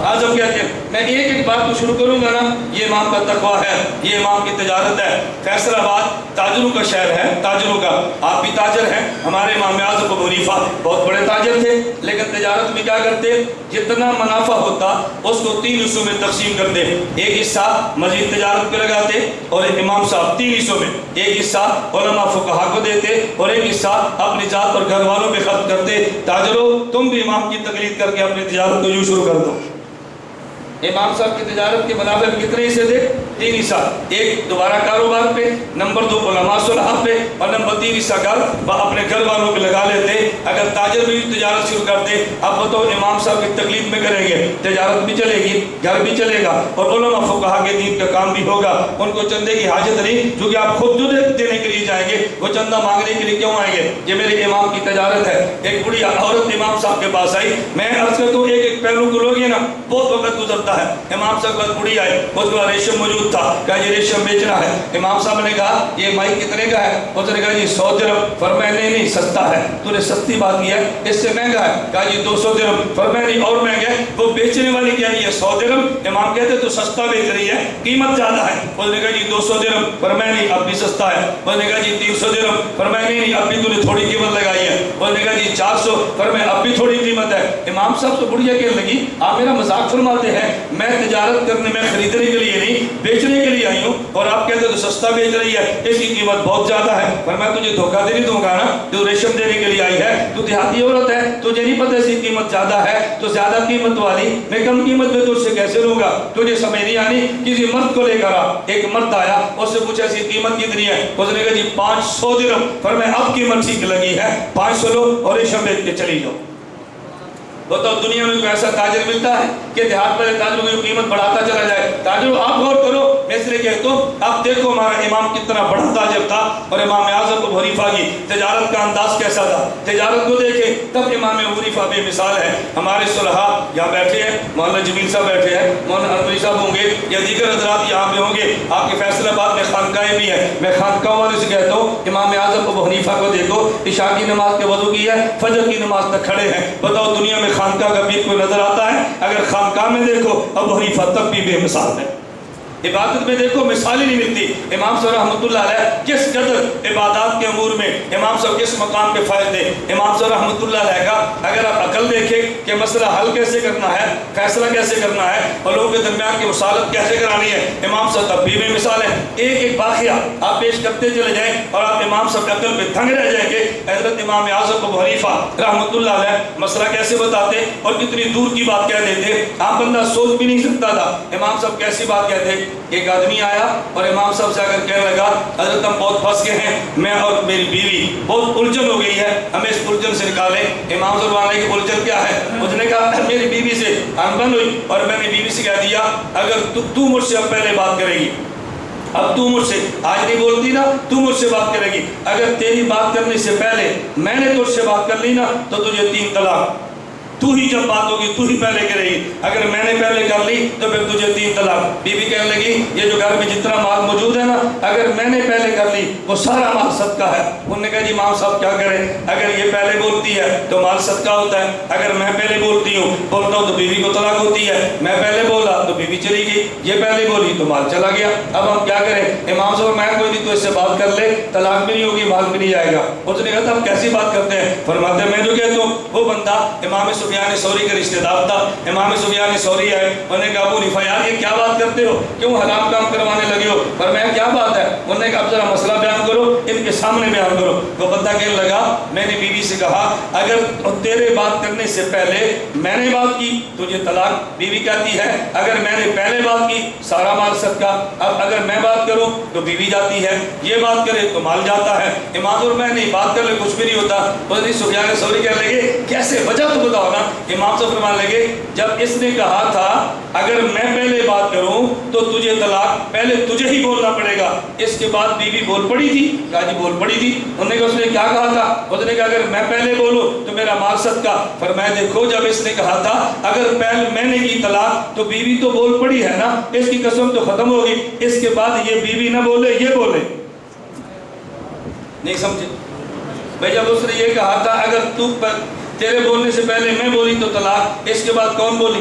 اعظم کہتے ہیں۔ میں ایک ایک بات کو شروع کروں گا نا، یہ امام کا تقویٰ ہے، یہ امام کی تجارت ہے۔ فیصل آباد تاجروں کا شہر ہے، تاجروں کا، آپ بھی تاجر ہیں، ہمارے امام اعظم ابو حنیفہ بہت بڑے تاجر تھے، لیکن تجارت میں کیا کرتے، جتنا منافع ہوتا اس کو 3 حصوں میں تقسیم کرتے، ایک حصہ مزید تجارت پہ لگاتے اور امام صاحب 3 حصوں میں، ایک حصہ علماء فقہا کو دیتے اور ایک حصہ اپنی ذات اور گھر والوں پہ خرچ کرتے۔ تاجروں تم بھی امام کی تقلید کر کے اپنی تجارت کو یوں شروع کر دو۔ امام صاحب کی تجارت کے منافع میں کتنے حصے تھے؟ 3 حصہ، ایک دوبارہ کاروبار پہ، نمبر 2 علماء صلحاء پہ، اور نمبر 3 حصہ اپنے گھر والوں پہ لگا لیتے۔ اگر تاجر بھی تجارت شروع کرتے، اب بتاؤ امام صاحب کی تقلید میں کریں گے، تجارت بھی چلے گی، گھر بھی چلے گا، اور علماء فقہا کے دین کا کام بھی ہوگا۔ ان کو چندے کی حاجت نہیں، کیونکہ آپ خود جو دینے کے لیے جائیں گے، وہ چندہ مانگنے کے لیے کیوں آئیں گے؟ یہ میرے امام کی تجارت ہے۔ ایک بڑی عورت امام صاحب کے پاس آئی، میں عرض کرتا ہوں ایک ایک پہلو کو لوگ نا بہت وقت گزرتا ہے۔ امام صاحب کا بڑی آئی، اس کے بعد ریشم موجود تھا، کہا یہ ریشم بیچنا ہے۔ امام صاحب نے کہا یہ مائی کتنے کا ہے؟ اس نے کہا جی 100 درہم۔ فرمایا نہیں سستا ہے، تو نے سستی بات کی ہے، اس سے مہنگا ہے۔ کہا جی 200 درہم۔ فرمایا نہیں اور مہنگا ہے۔ وہ بیچنے والی کہہ رہی ہے 100 درہم، امام کہتے تو سستا بیچ رہی ہے، قیمت زیادہ ہے۔ اس نے کہا جی 200 درہم۔ فرمایا نہیں اب بھی سستا ہے۔ اس نے کہا جی 300 درہم۔ فرمایا نہیں اب بھی تو نے تھوڑی قیمت لگائی ہے۔ اس نے کہا جی 400۔ فرمایا اب بھی تھوڑی قیمت ہے۔ امام صاحب تو بڑھیا کہنے لگی آپ میرا مذاق فرماتے ہیں، میں تجارت کرنے میں خریدنے کے لیے نہیں بیچنے کے لیے آئی ہوں، اور آپ کہتے تو سستا بیچ رہی ہے، اس کی قیمت بہت زیادہ ہے۔ پر میں تجھے دھوکہ دے نہیں دوں گا نا، تو ریشم دینے کے لیے آئی ہے، تو دیہاتی عورت ہے، تجھے نہیں پتہ اس کی قیمت زیادہ ہے، تو زیادہ قیمت والی میں کم قیمت میں تجھ سے کیسے لوں گا؟ تجھے سمجھ نہیں آنی۔ کسی مرد کو لے کر آ، ایک مرد آیا، اس سے پوچھا اس کی قیمت کتنی ہے؟ اس نے کہا جی 500 درہم۔ فرمایا اب قیمت ٹھیک لگی ہے، 500 لو اور ریشم بیچ کے چلی جاؤ۔ بتاؤ دنیا میں کوئی ایسا تاجر ملتا ہے کہ دیہات والے تاجروں کی قیمت بڑھاتا چلا جائے؟ تاجروں آپ غور کرو، میں اس لیے کہتا ہوں آپ دیکھو ہمارا امام کتنا بڑا تاجر تھا، اور امام اعظم ابو حنیفہ کی تجارت کا انداز کیسا تھا۔ تجارت کو دیکھیں تب امام ابو حنیفہ بے مثال ہے۔ ہمارے صلحاء یہاں بیٹھے ہیں، مولانا جمیل صاحب بیٹھے ہیں، مولانا انوری صاحب ہوں گے یا دیگر حضرات یہاں پہ ہوں گے، آپ کے فیصل آباد میں خانقاہیں بھی ہیں۔ میں خانقاہوں والے سے کہتا ہوں امام اعظم ابو حنیفہ کو دیکھو، عشاء کی نماز کے وضو کی ہے، فجر کی نماز تک کھڑے ہیں۔ بتاؤ دنیا میں خانقاہ کا بھی کوئی نظر آتا ہے؟ اگر خانقاہ میں دیکھو ابو حنیفہ تب بھی بے مثال ہے۔ عبادت میں دیکھو مثال ہی نہیں ملتی۔ امام صاحب رحمۃ اللہ علیہ کس قدر عبادات کے امور میں امام صاحب کس مقام پہ فائز تھے۔ امام صاحب رحمۃ اللہ علیہ کا اگر آپ عقل دیکھیں کہ مسئلہ حل کیسے کرنا ہے، فیصلہ کیسے کرنا ہے، اور لوگوں کے درمیان کی وصالت کیسے کرانی ہے، امام صاحب تب بھی بے مثال ہے۔ ایک ایک واقعہ آپ پیش کرتے چلے جائیں اور آپ امام صاحب عقل پہ دھنگ رہ جائیں گے۔ حضرت امام اعظم ابو حنیفہ رحمۃ اللہ علیہ مسئلہ کیسے بتاتے اور کتنی دور کی بات کہہ دیتے، عام بندہ سوچ بھی نہیں سکتا تھا۔ امام صاحب کیسی بات کہتے، ایک آدمی آیا اور امام صاحب سے اگر کہنے لگا حضرت ہم بہت پھنس گئے ہیں، میں اور میری بیوی بہت الجھن ہو گئی ہے، ہمیں اس الجھن سے نکالیں۔ امام صاحب فرمانے کی الجھن کیا ہے؟ اس نے کہا میری بیوی سے انبن ہوئی اور میں نے بیوی سے کہہ دیا اگر تو مجھ سے اب پہلے بات کرے گی اب تو مجھ سے آج نہیں بولتی نا، تو مجھ سے بات کرے گی، اگر تیری بات کرنے سے پہلے میں نے تجھ سے بات کر لی نا تو تجھے 3 طلاق، تو ہی جب بات ہوگی تو ہی پہلے کرے گی، اگر میں نے پہلے کر لی تو پھر تجھے 3 طلاق۔ بی بی کہنے لگی یہ جو گھر میں جتنا مال موجود ہے نا، اگر میں نے پہلے کر لی وہ سارا مال صدقہ ہے۔ انہوں نے کہا جی امام صاحب کیا کریں، اگر یہ پہلے بولتی ہے تو مال صدقہ ہوتا ہے، اگر میں پہلے بولتا ہوں تو بیوی کو طلاق ہوتی ہے، میں پہلے بولا تو بیوی چلی گئی، یہ پہلے بولی تو مال چلا گیا، اب ہم کیا کریں؟ امام صاحب میں کوئی نہیں، تو اس سے بات کر لے، طلاق بھی نہیں ہوگی، مال بھی نہیں جائے گا۔ اس نے کہا تھا آپ کیسی بات کرتے ہیں؟ فرماتے ہیں میں جو کہتا ہوں، وہ بندہ امام سفیان ثوری کا رشتہ دار تھا، امام سفیان ثوری آئے، انہوں نے کہا ابو حنیفہ یار یہ کیا بات کرتے ہو، کیوں حرام کام کروانے لگے ہو؟ فرمایا کیا بات ہے؟ انہوں نے کہا اب ذرا مسئلہ بیان کرو، ان کے سامنے بیان کرو۔ وہ بندہ کہنے لگا میں نے بیوی سے کہا اگر تیرے بات کرنے سے پہلے میں نے بات کی تجھے طلاق۔ بیوی کہتی ہے اگر میں نے پہلے بات کی سارا مال صدقہ، اب اگر میں بات کروں تو بیوی جاتی ہے، یہ بات کرے تو مال جاتا ہے۔ امام اور میں نہیں بات کر لے کچھ بھی نہیں ہوتا۔ حضرت سفیان ثوری کہنے لگے کیسے، وجہ تو بتاؤ نا۔ امام صاحب فرمانے لگے جب اس نے کہا تھا اگر میں پہلے بات کروں تو تجھے طلاق، پہلے تجھے ہی بولنا پڑے گا، اس کے بعد بیوی بول پڑی تھی؟ کہا جی بول پڑی تھی۔ انہوں نے کہا اس نے کیا کہا تھا؟ اس نے کہا اگر میں پہلے بولوں تو میرا مال صدقہ۔ فرمایا دیکھو جب اس نے کہا تھا اگر پہلے میں نے کی طلاق تو بیوی تو بول پڑی ہے نا، اس کی قسم تو ختم ہوگی، اس کے بعد یہ بیوی نہ بولے یہ بولے۔ نہیں سمجھے بھائی؟ جب اس نے یہ کہا تھا اگر تیرے بولنے سے پہلے میں بولی تو طلاق، اس کے بعد کون بولی؟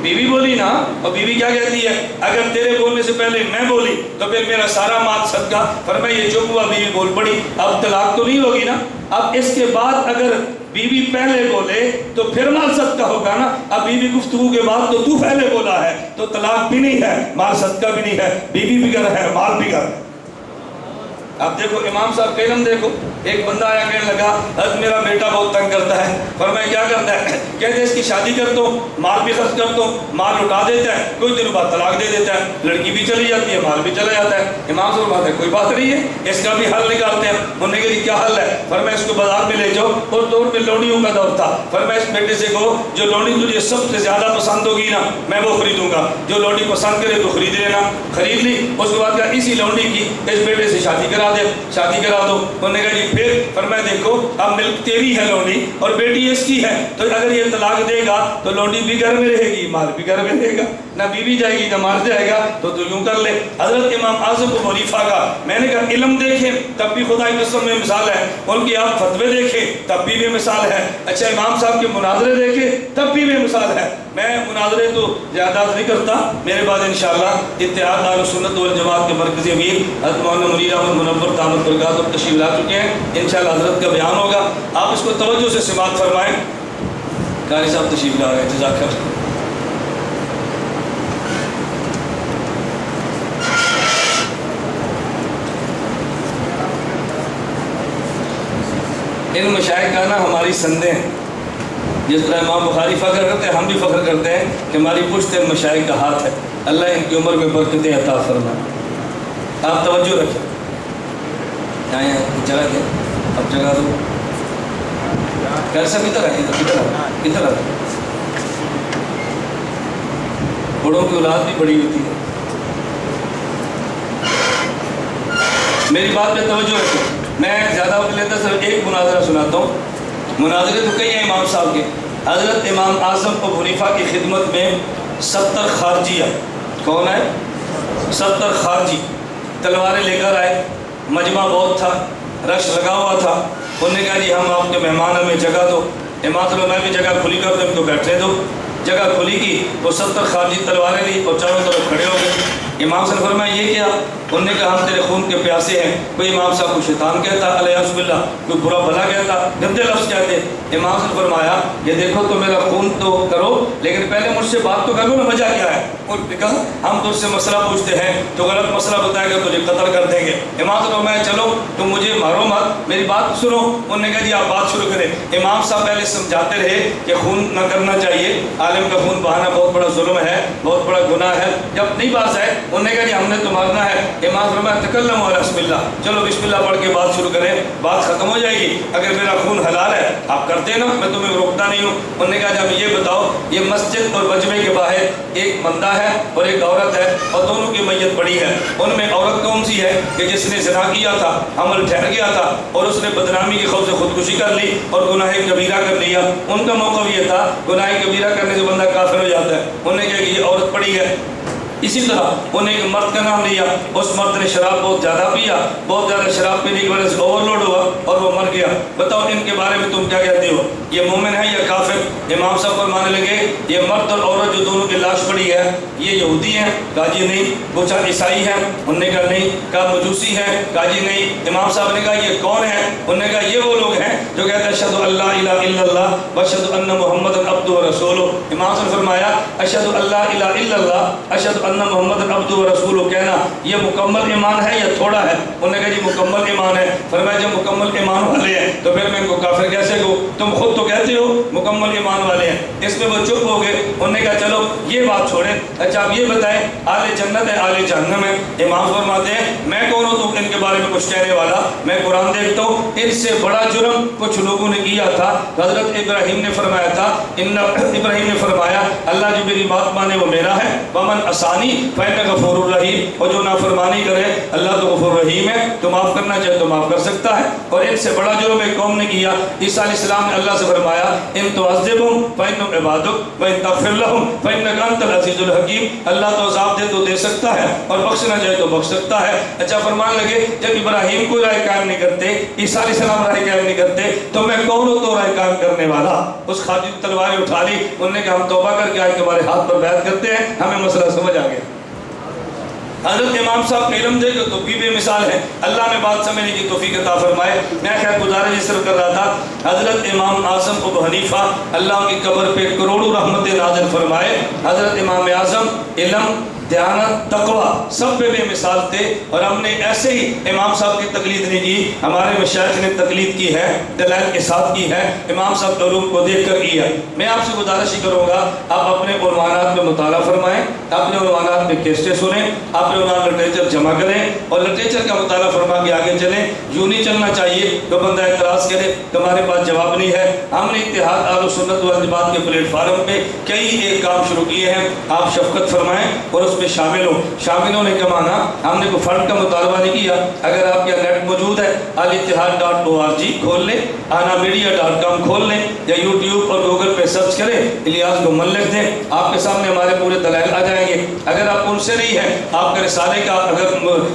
بیوی بولی نا۔ اور بیوی کیا کہتی ہے اگر تیرے بولنے سے پہلے میں بولی تو پھر میرا سارا مال صدقہ۔ فرمایا یہ چپ ہوا، بیوی بول پڑی، اب طلاق تو نہیں ہوگی نا۔ اب اس کے بعد اگر بیوی پہلے بولے تو پھر مال صدقہ ہوگا نا۔ اب بیوی گفتگو کے بعد تو پہلے بولا ہے تو طلاق بھی نہیں ہے، مال صدقہ بھی نہیں ہے، بیوی بھی گر ہے، مال بھی گر ہے۔ اب دیکھو امام صاحب کا علم دیکھو۔ ایک بندہ آیا کہنے لگا حضرت میرا بیٹا بہت تنگ کرتا ہے۔ فرمایا کیا کرتا ہے؟ کہتے اس کی شادی کرتا ہوں، مال بھی خرچ کرتا ہوں، مال لٹا دیتا ہے، کچھ دنوں بعد طلاق دے دیتا ہے، لڑکی بھی چلی جاتی ہے، مال بھی چلا جاتا ہے۔ امام صاحب بات ہے کوئی بات نہیں ہے، اس کا بھی حل نکالتے ہیں۔ انہوں نے کہا کیا حل ہے؟ فرمایا اس کو بازار میں لے جاؤ، اور دور میں لونڈیوں کا دور تھا۔ فرمایا اس بیٹے سے کہو جو لونڈی تجھے سب سے زیادہ پسند ہوگی نا میں وہ خریدوں گا، جو لونڈی پسند کرے تو خرید لینا۔ خرید لی۔ اس کے بعد کہا اسی لونڈی کی اس بیٹے سے شادی کرا دے، شادی کرا دو۔ انہوں نے کہا جی پھر؟ فرمایا دیکھو اب ملک تیری ہے لونڈی اور بیٹی اس کی ہے، تو اگر یہ طلاق دے گا تو لونڈی بھی گھر میں رہے گی، مال بھی گھر میں رہے گا، نہ بیوی جائے گی نہ مال جائے گا، تو یوں کر لے۔ حضرت امام اعظم ابو حنیفہ کا میں نے کہا علم دیکھیں تب بھی خدا کی قسم میں مثال ہے، ان کی آپ فتوے دیکھیں تب بھی بے مثال ہے۔ اچھا امام صاحب کے مناظرے دیکھیں تب بھی بے مثال ہے۔ میں مناظرے تو زیادہ نہیں کرتا، میرے بعد انشاءاللہ اتحاد اہل سنت والجماعت کے مرکزی امیر حضرت مولانا منیر احمد منور دامت برکاتہ تشریف لا چکے ہیں، انشاءاللہ حضرت کا بیان ہوگا، آپ اس کو توجہ سے سماعت فرمائیں۔ قاری صاحب تشریف لا رہے ہیں، جزاک اللہ۔ ان مشائخ کا نا ہماری سندیں، جس طرح امام بخاری فخر کرتے ہیں ہم بھی فخر کرتے ہیں کہ ہماری پشت ان مشائخ کا ہاتھ ہے، اللہ ان کی عمر میں برکتیں عطا فرمائے۔ آپ توجہ رکھیں، آئیں جگہ دیں، اب جگہ دو، کیسا کدھر ہے؟ کدھر ہے؟ بڑوں کی اولاد بھی بڑی ہوتی ہے۔ میری بات پہ توجہ رکھیں، میں زیادہ وقت لیتا صرف ایک مناظرہ سناتا ہوں۔ مناظرے تو کئی ہیں امام صاحب کے۔ حضرت امام اعظم ابو حنیفہ کی خدمت میں 70 خارجیہ، کون ہے؟ 70 خارجی تلواریں لے کر آئے، مجمع بہت تھا، رش لگا ہوا تھا۔ انہوں نے کہا جی ہم آپ کے مہمان ہمیں جگہ دو۔ امام صلی اللہ علیہ وسلم بھی جگہ کھلی کر دو، ان کو بیٹھنے دو۔ جگہ کھلی کی وہ 70 خارجی تلواریں لی اور چاروں طرف کھڑے ہو گئے۔ امام صلی اللہ علیہ وسلم فرمایا یہ کیا؟ انہوں نے کہا ہم تیرے خون کے پیاسے ہیں۔ کوئی امام صاحب کو شیطان کہتا، علیہ باللہ، کوئی برا بھلا کہتا، گندے لفظ کہتے۔ امام صاحب نے فرمایا یہ دیکھو تو میرا خون تو کرو لیکن پہلے مجھ سے بات تو کرو نا، وجہ کیا ہے؟ انہوں نے کہا ہم تجھ سے مسئلہ پوچھتے ہیں تو غلط مسئلہ بتائے گا تجھے قتل کر دیں گے۔ امام صاحب نے فرمایا چلو تم مجھے مارو مت، میری بات سنو۔ انہوں نے کہا جی آپ بات شروع کریں۔ امام صاحب پہلے سمجھاتے رہے کہ خون نہ کرنا چاہیے، عالم کا خون بہانا بہت بڑا ظلم ہے، بہت بڑا گناہ ہے۔ جب نہیں بات آئے انہوں نے کہا جی ہم نے تو مارنا ہے، امام فرمایا تکلم علی بسم اللہ، چلو بسم اللہ پڑھ کے بات شروع کریں، بات ختم ہو جائے گی، اگر میرا خون حلال ہے آپ کرتے نا، میں تمہیں روکتا نہیں ہوں۔ انہوں نے کہا جب یہ بتاؤ، یہ مسجد اور مجمع کے باہر ایک بندہ ہے اور ایک عورت ہے اور دونوں کی میت پڑی ہے، ان میں عورت کون سی ہے کہ جس نے زنا کیا تھا، حمل ٹھہر گیا تھا اور اس نے بدنامی کے خوف سے خودکشی کر لی اور گناہ کبیرہ کر لیا؟ ان کا موقف یہ تھا گناہ کبیرہ کرنے سے بندہ کافر ہو جاتا ہے۔ انہوں نے کہا کہ یہ عورت پڑی ہے۔ اسی طرح انہوں نے ایک مرد کا نام لیا، اس مرد نے شراب بہت زیادہ پیا، بہت زیادہ شراب پینے کی وجہ سے اوور لوڈ ہوا اور وہ مر گیا، بتاؤ ان کے بارے میں تم کیا کہتے ہو، یہ مومن ہے یا کافر؟ امام صاحب فرمانے لگے یہ مرد اور عورت جو دونوں کی لاش پڑی ہے یہ یہودی ہیں؟ کہا جی نہیں۔ پوچھا عیسائی ہیں؟ انہوں نے کہا نہیں۔ کہا مجوسی ہیں؟ کہا جی نہیں۔ امام صاحب نے کہا یہ کون ہے؟ انہوں نے کہا یہ وہ لوگ ہیں جو کہتے ہیں اشہد ان لا الہ الا اللہ واشہد ان محمد عبدہ ورسولہ۔ امام صاحب نے فرمایا اشہد ان لا الہ الا اللہ اشہد ان محمد عبدہ ورسولہ کہنا یہ مکمل ایمان ہے یا تھوڑا ہے؟ انہوں نے کہا جی مکمل ایمان ہے۔ فرمایا جب مکمل ایمان والے ہیں تو پھر میں ان کو کافر کیسے کہوں؟ تم خود تو کہتے ہو مکمل ایمان والے ہیں۔ اس میں وہ چپ ہو گئے۔ انہوں نے کہا چلو یہ بات چھوڑیں، اچھا آپ یہ بتائیں اہل جنت ہے اہل جہنم ہے؟ امام فرماتے ہیں میں کون ہوں تو ان کے بارے میں کچھ کہنے والا، میں قرآن دیکھتا ہوں ان سے بڑا جرم کچھ لوگوں نے کیا تھا۔ حضرت ابراہیم نے فرمایا تھا ابراہیم نے فرمایا اللہ جو میری بات مانے وہ میرا ہے، ومن عصانی فإنک غفور الرحیم، اور جو نافرمانی کرے اللہ تو غفور رحیم ہے، تو معاف کرنا چاہے تو معاف کر سکتا ہے۔ اور ان سے بڑا جرم ایک قوم نے کیا، عیسیٰ علیہ السلام نے اللہ سے فرمایا ان تعذبہم فإنہم عبادک وإن تغفر لہم فإنک انت العزیز الحکیم، اللہ تو عذاب دے تو دے سکتا ہے اور بخشنا چاہے تو بخش سکتا ہے۔ اچھا فرمانے لگے جب ابراہیم کو رائے قائم نہیں کرتے، عیسیٰ علیہ السلام رائے قائم نہیں کرتے تو میں کون ہوں تو رائے قائم کرنے والا؟ اس خادم نے تلواریں اٹھا لی، انہوں نے کہا ہم توبہ کر کے آج تمہارے ہاتھ پر بیعت کرتے ہیں، ہمیں مسئلہ سمجھ آ گیا۔ حضرت امام صاحب کا علم دے تو بھی بے مثال ہے، اللہ میں بات سمجھنے کی توفیق عطا فرمائے۔ میں خیر گزارش صرف کر رہا تھا حضرت امام اعظم ابو حنیفہ اللہ کی قبر پہ کروڑوں رحمت نازل فرمائے، حضرت امام اعظم علم دیانت تقوی سب پہ بے مثال تھے، اور ہم نے ایسے ہی امام صاحب کی تقلید نہیں کی، ہمارے مشائخ نے تقلید کی ہے، دلائل کے ساتھ کی ہے، امام صاحب کے علوم کو دیکھ کر کی ہے۔ میں آپ سے گزارش ہی کروں گا آپ اپنے عنوانات میں مطالعہ فرمائیں، اپنے عنوانات میں کیسٹیں سنیں، اپنے عنوان لٹریچر جمع کریں اور لٹریچر کا مطالعہ فرما کے آگے چلیں۔ یوں نہیں چلنا چاہیے تو بندہ اعتراض کرے کہ ہمارے پاس جواب نہیں ہے۔ ہم نے اتحاد اہل سنت والجماعت کے پلیٹ فارم پہ کئی ایک کام شروع کیے ہیں، آپ شفقت فرمائیں اور اس میں شامل ہو۔ شامل ہونے کا معنی ہم نے کوئی فنڈ کا مطالبہ نہیں کیا، اگر آپ کے نیٹ موجود ہے الاتحاد.org کھول لیں، anamedia.com کھول لیں یا یوٹیوب اور گوگل پہ سرچ کریں الیاس گمل لکھ دیں، آپ کے سامنے ہمارے پورے دلائل آ جائیں گے۔ اگر آپ ان سے نہیں ہیں، آپ کا رسالے کا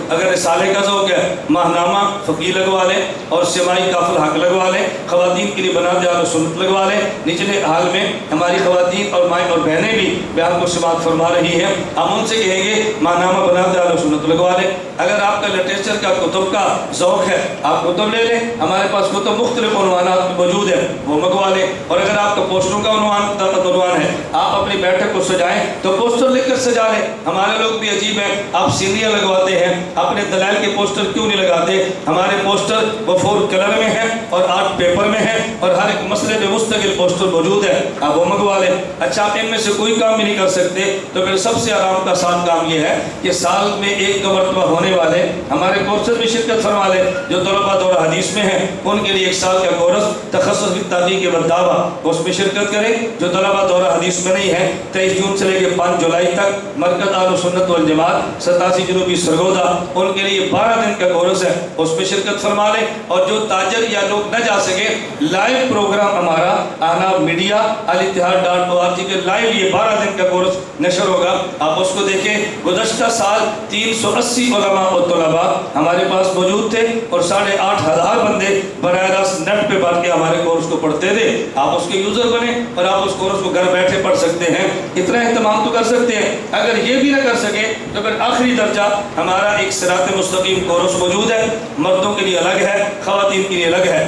اگر رسالے کا ذوق ہے ماہنامہ فقی لگوا لیں اور سماعی کافل حق لگوا لیں، خواتین کے لیے بنات اہل سنت لگوا لیں۔ نچلے حال میں ہماری خواتین اور مائیں اور بہنیں بھی بیان کو سماعت فرما رہی ہیں، ہم ان سے کہیں گے ماہنامہ بنات اہل سنت لگوا لیں۔ اگر آپ کا لٹریچر کا کتب کا ذوق ہے آپ کتب لے لیں، ہمارے پاس کتب مختلف عنوانات موجود ہیں وہ منگوا لیں۔ اور اگر آپ کا پوسٹروں کا عنوان ہے آپ اپنی بیٹھک کو سجائیں تو پوسٹر لکھ کر سجا لیں۔ ہمارے لوگ بھی عجیب ہیں، آپ سینیاں لگواتے ہیں، اپنے دلائل کے پوسٹر کیوں نہیں لگاتے؟ ہمارے پوسٹر وہ 4 کلر میں ہیں اور 8 پیپر میں ہیں اور ہر ایک مسئلے پہ مستقل پوسٹر موجود ہے، آپ وہ منگوا لیں۔ اچھا آپ ان میں سے کوئی کام بھی نہیں کر سکتے تو پھر سب سے آرام کا آسان کام یہ ہے کہ سال میں ایک دو مرتبہ ہونے والے ہمارے کورسز میں شرکت فرما لیں۔ جو طلباء دورہ حدیث میں ہیں ان کے لیے 1 سال کا کورس تخصص فی التحقیق والدعوہ اس میں شرکت کریں۔ جو طلباء دورہ حدیث میں نہیں ہیں 23 جون سے لے کے 5 جولائی تک مرکز اہل سنت والجماعت 87 جنوبی سرگودا ان کے لیے 12 دن کا کورس ہے، اس میں شرکت فرما لیں۔ اور جو تاجر یا لوگ نہ جا سکے لائیو پروگرام ہمارا آنا میڈیا الاتحاد.org کے لائیو یہ 12 دن کا کورس نشر ہوگا، آپ اس کو دیکھیں۔ گزشتہ سال 380 علماء و طلباء ہمارے پاس موجود تھے اور 8,500 بندے براہ راست نیٹ پہ بیٹھ کے ہمارے کورس کو پڑھتے تھے۔ آپ اس کے یوزر بنے اور آپ اس کورس کو گھر بیٹھے پڑھ سکتے ہیں۔ اتنا اہتمام تو کر سکتے ہیں۔ اگر یہ بھی نہ کر سکے تو پھر آخری درجہ ہمارا ایک صراط مستقیم کورس موجود ہے، مردوں کے لیے الگ ہے، خواتین کے لیے الگ ہے۔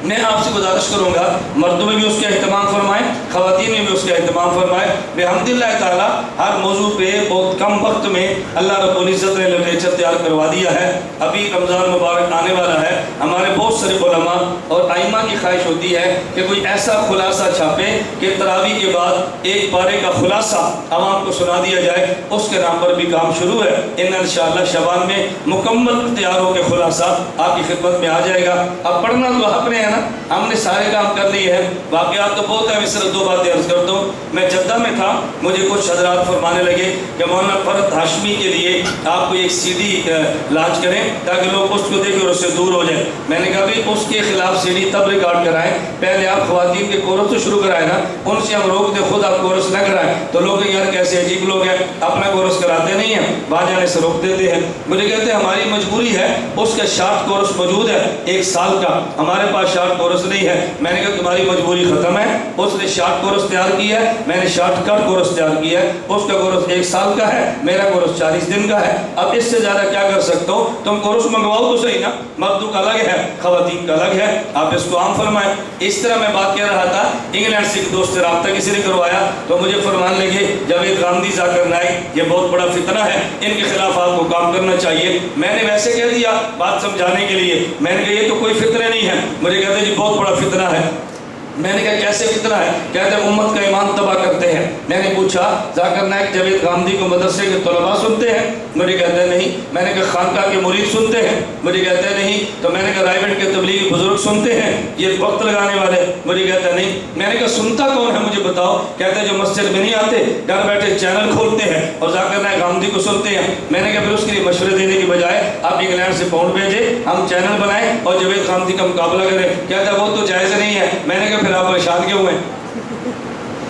میں آپ سے گزارش کروں گا مردوں میں بھی اس کا اہتمام فرمائیں، خواتین میں بھی اس کا اہتمام فرمائیں۔ بحمداللہ تعالیٰ ہر موضوع پہ بہت کم وقت میں اللہ رب العزت نے لٹریچر تیار کروا دیا ہے۔ ابھی رمضان مبارک آنے والا ہے، ہمارے بہت سارے علماء اور ائمہ کی خواہش ہوتی ہے کہ کوئی ایسا خلاصہ چھاپے کہ تراویح کے بعد ایک پارے کا خلاصہ عوام کو سنا دیا جائے۔ اس کے نام پر بھی کام شروع ہے، انشاءاللہ شعبان میں مکمل تیار ہو کے خلاصہ آپ کی خدمت میں آ جائے گا۔ اب پڑھنا تو حق نے ہے نا، ہم نے سارے کام کر لیے ہیں، واقعات تو بہت ہے، میں صرف 2 باتیں عرض کرتا ہوں۔ میں جدہ میں تھا، مجھے کچھ حضرات فرمانے لگے کہ مولانا فرد ہاشمی کے لیے آپ کو ایک CD لانچ کریں تاکہ لوگ اس کو دیکھیں اور اس سے دور ہو جائیں۔ میں نے کہا بھی اس کے خلاف CD تب ریکارڈ کرائیں، پہلے آپ خواتین کے کورس تو شروع کرائیں نا، ان سے ہم روک دیں، خود آپ کورس نہ کرائیں تو لوگ یار کیسے عجیب لوگ ہیں، اپنا کورس کراتے نہیں ہیں، وہاں جانے سے روک دیتے ہیں۔ مجھے کہتے ہیں ہماری مجبوری ہے، اس کا شارٹ کورس موجود ہے 1 سال کا، ہمارے پاس شارٹ کورس نہیں ہے۔ میں نے کہا تمہاری مجبوری ختم ہے، اس نے شارٹ کورس تیار کیا ہے، میں نے شارٹ کٹ کورس تیار کیا ہے، اس کا کورس 1 سال کا ہے، میرا کورس 40 دن کا ہے۔ اب اس سے زیادہ کیا کر سکتا ہوں؟ تم کورس منگواؤ تو صحیح نا، مردوں کا الگ ہے، خواتین کا الگ ہے، آپ اس کو عام فرمائیں۔ اس طرح میں بات کہہ رہا تھا، انگلینڈ سے ایک دوست سے رابطہ کسی نے کروایا تو مجھے فرمانے لگے جاوید غامدی ذاکر نائک یہ بہت بڑا فتنہ ہے، ان کے خلاف آپ کو کام کرنا چاہیے۔ میں نے ویسے کہہ دیا بات سمجھانے کے لیے، میں نے کہا یہ تو کوئی فتنہ نہیں ہے، مجھے کہتے ہیں جی بہت بڑا فتنہ ہے۔ میں نے کہا کیسے فتنہ ہے؟ کہتے ہیں امت کا ایمان تباہ کرتے ہیں۔ میں نے پوچھا ذاکر نائک جاوید غامدی کو مدرسے کے طلباء سنتے ہیں؟ مجھے کہتے ہیں نہیں۔ میں نے کہا خانقاہ کے مرید سنتے ہیں؟ مجھے کہتے ہیں نہیں۔ تو میں نے کہا رائے گنج کے تبلیغی بزرگ سنتے ہیں یہ وقت لگانے والے؟ مجھے کہتے ہیں نہیں۔ میں نے کہا سنتا کون ہے مجھے بتاؤ؟ کہتے ہیں جو مسجد میں نہیں آتے، گھر بیٹھے چینل کھولتے ہیں اور ذاکر نائک غامدی کو سنتے ہیں۔ میں نے کہا پھر اس کے لیے مشورے دینے کی بجائے آپ انگلینڈ سے پاؤنڈ بھیجیں، ہم چینل بنائیں اور جاوید غامدی کا مقابلہ کریں۔ کہتا ہے وہ تو جائز نہیں ہے۔ میں نے کہا پھر آپ پریشان کیوں ہیں؟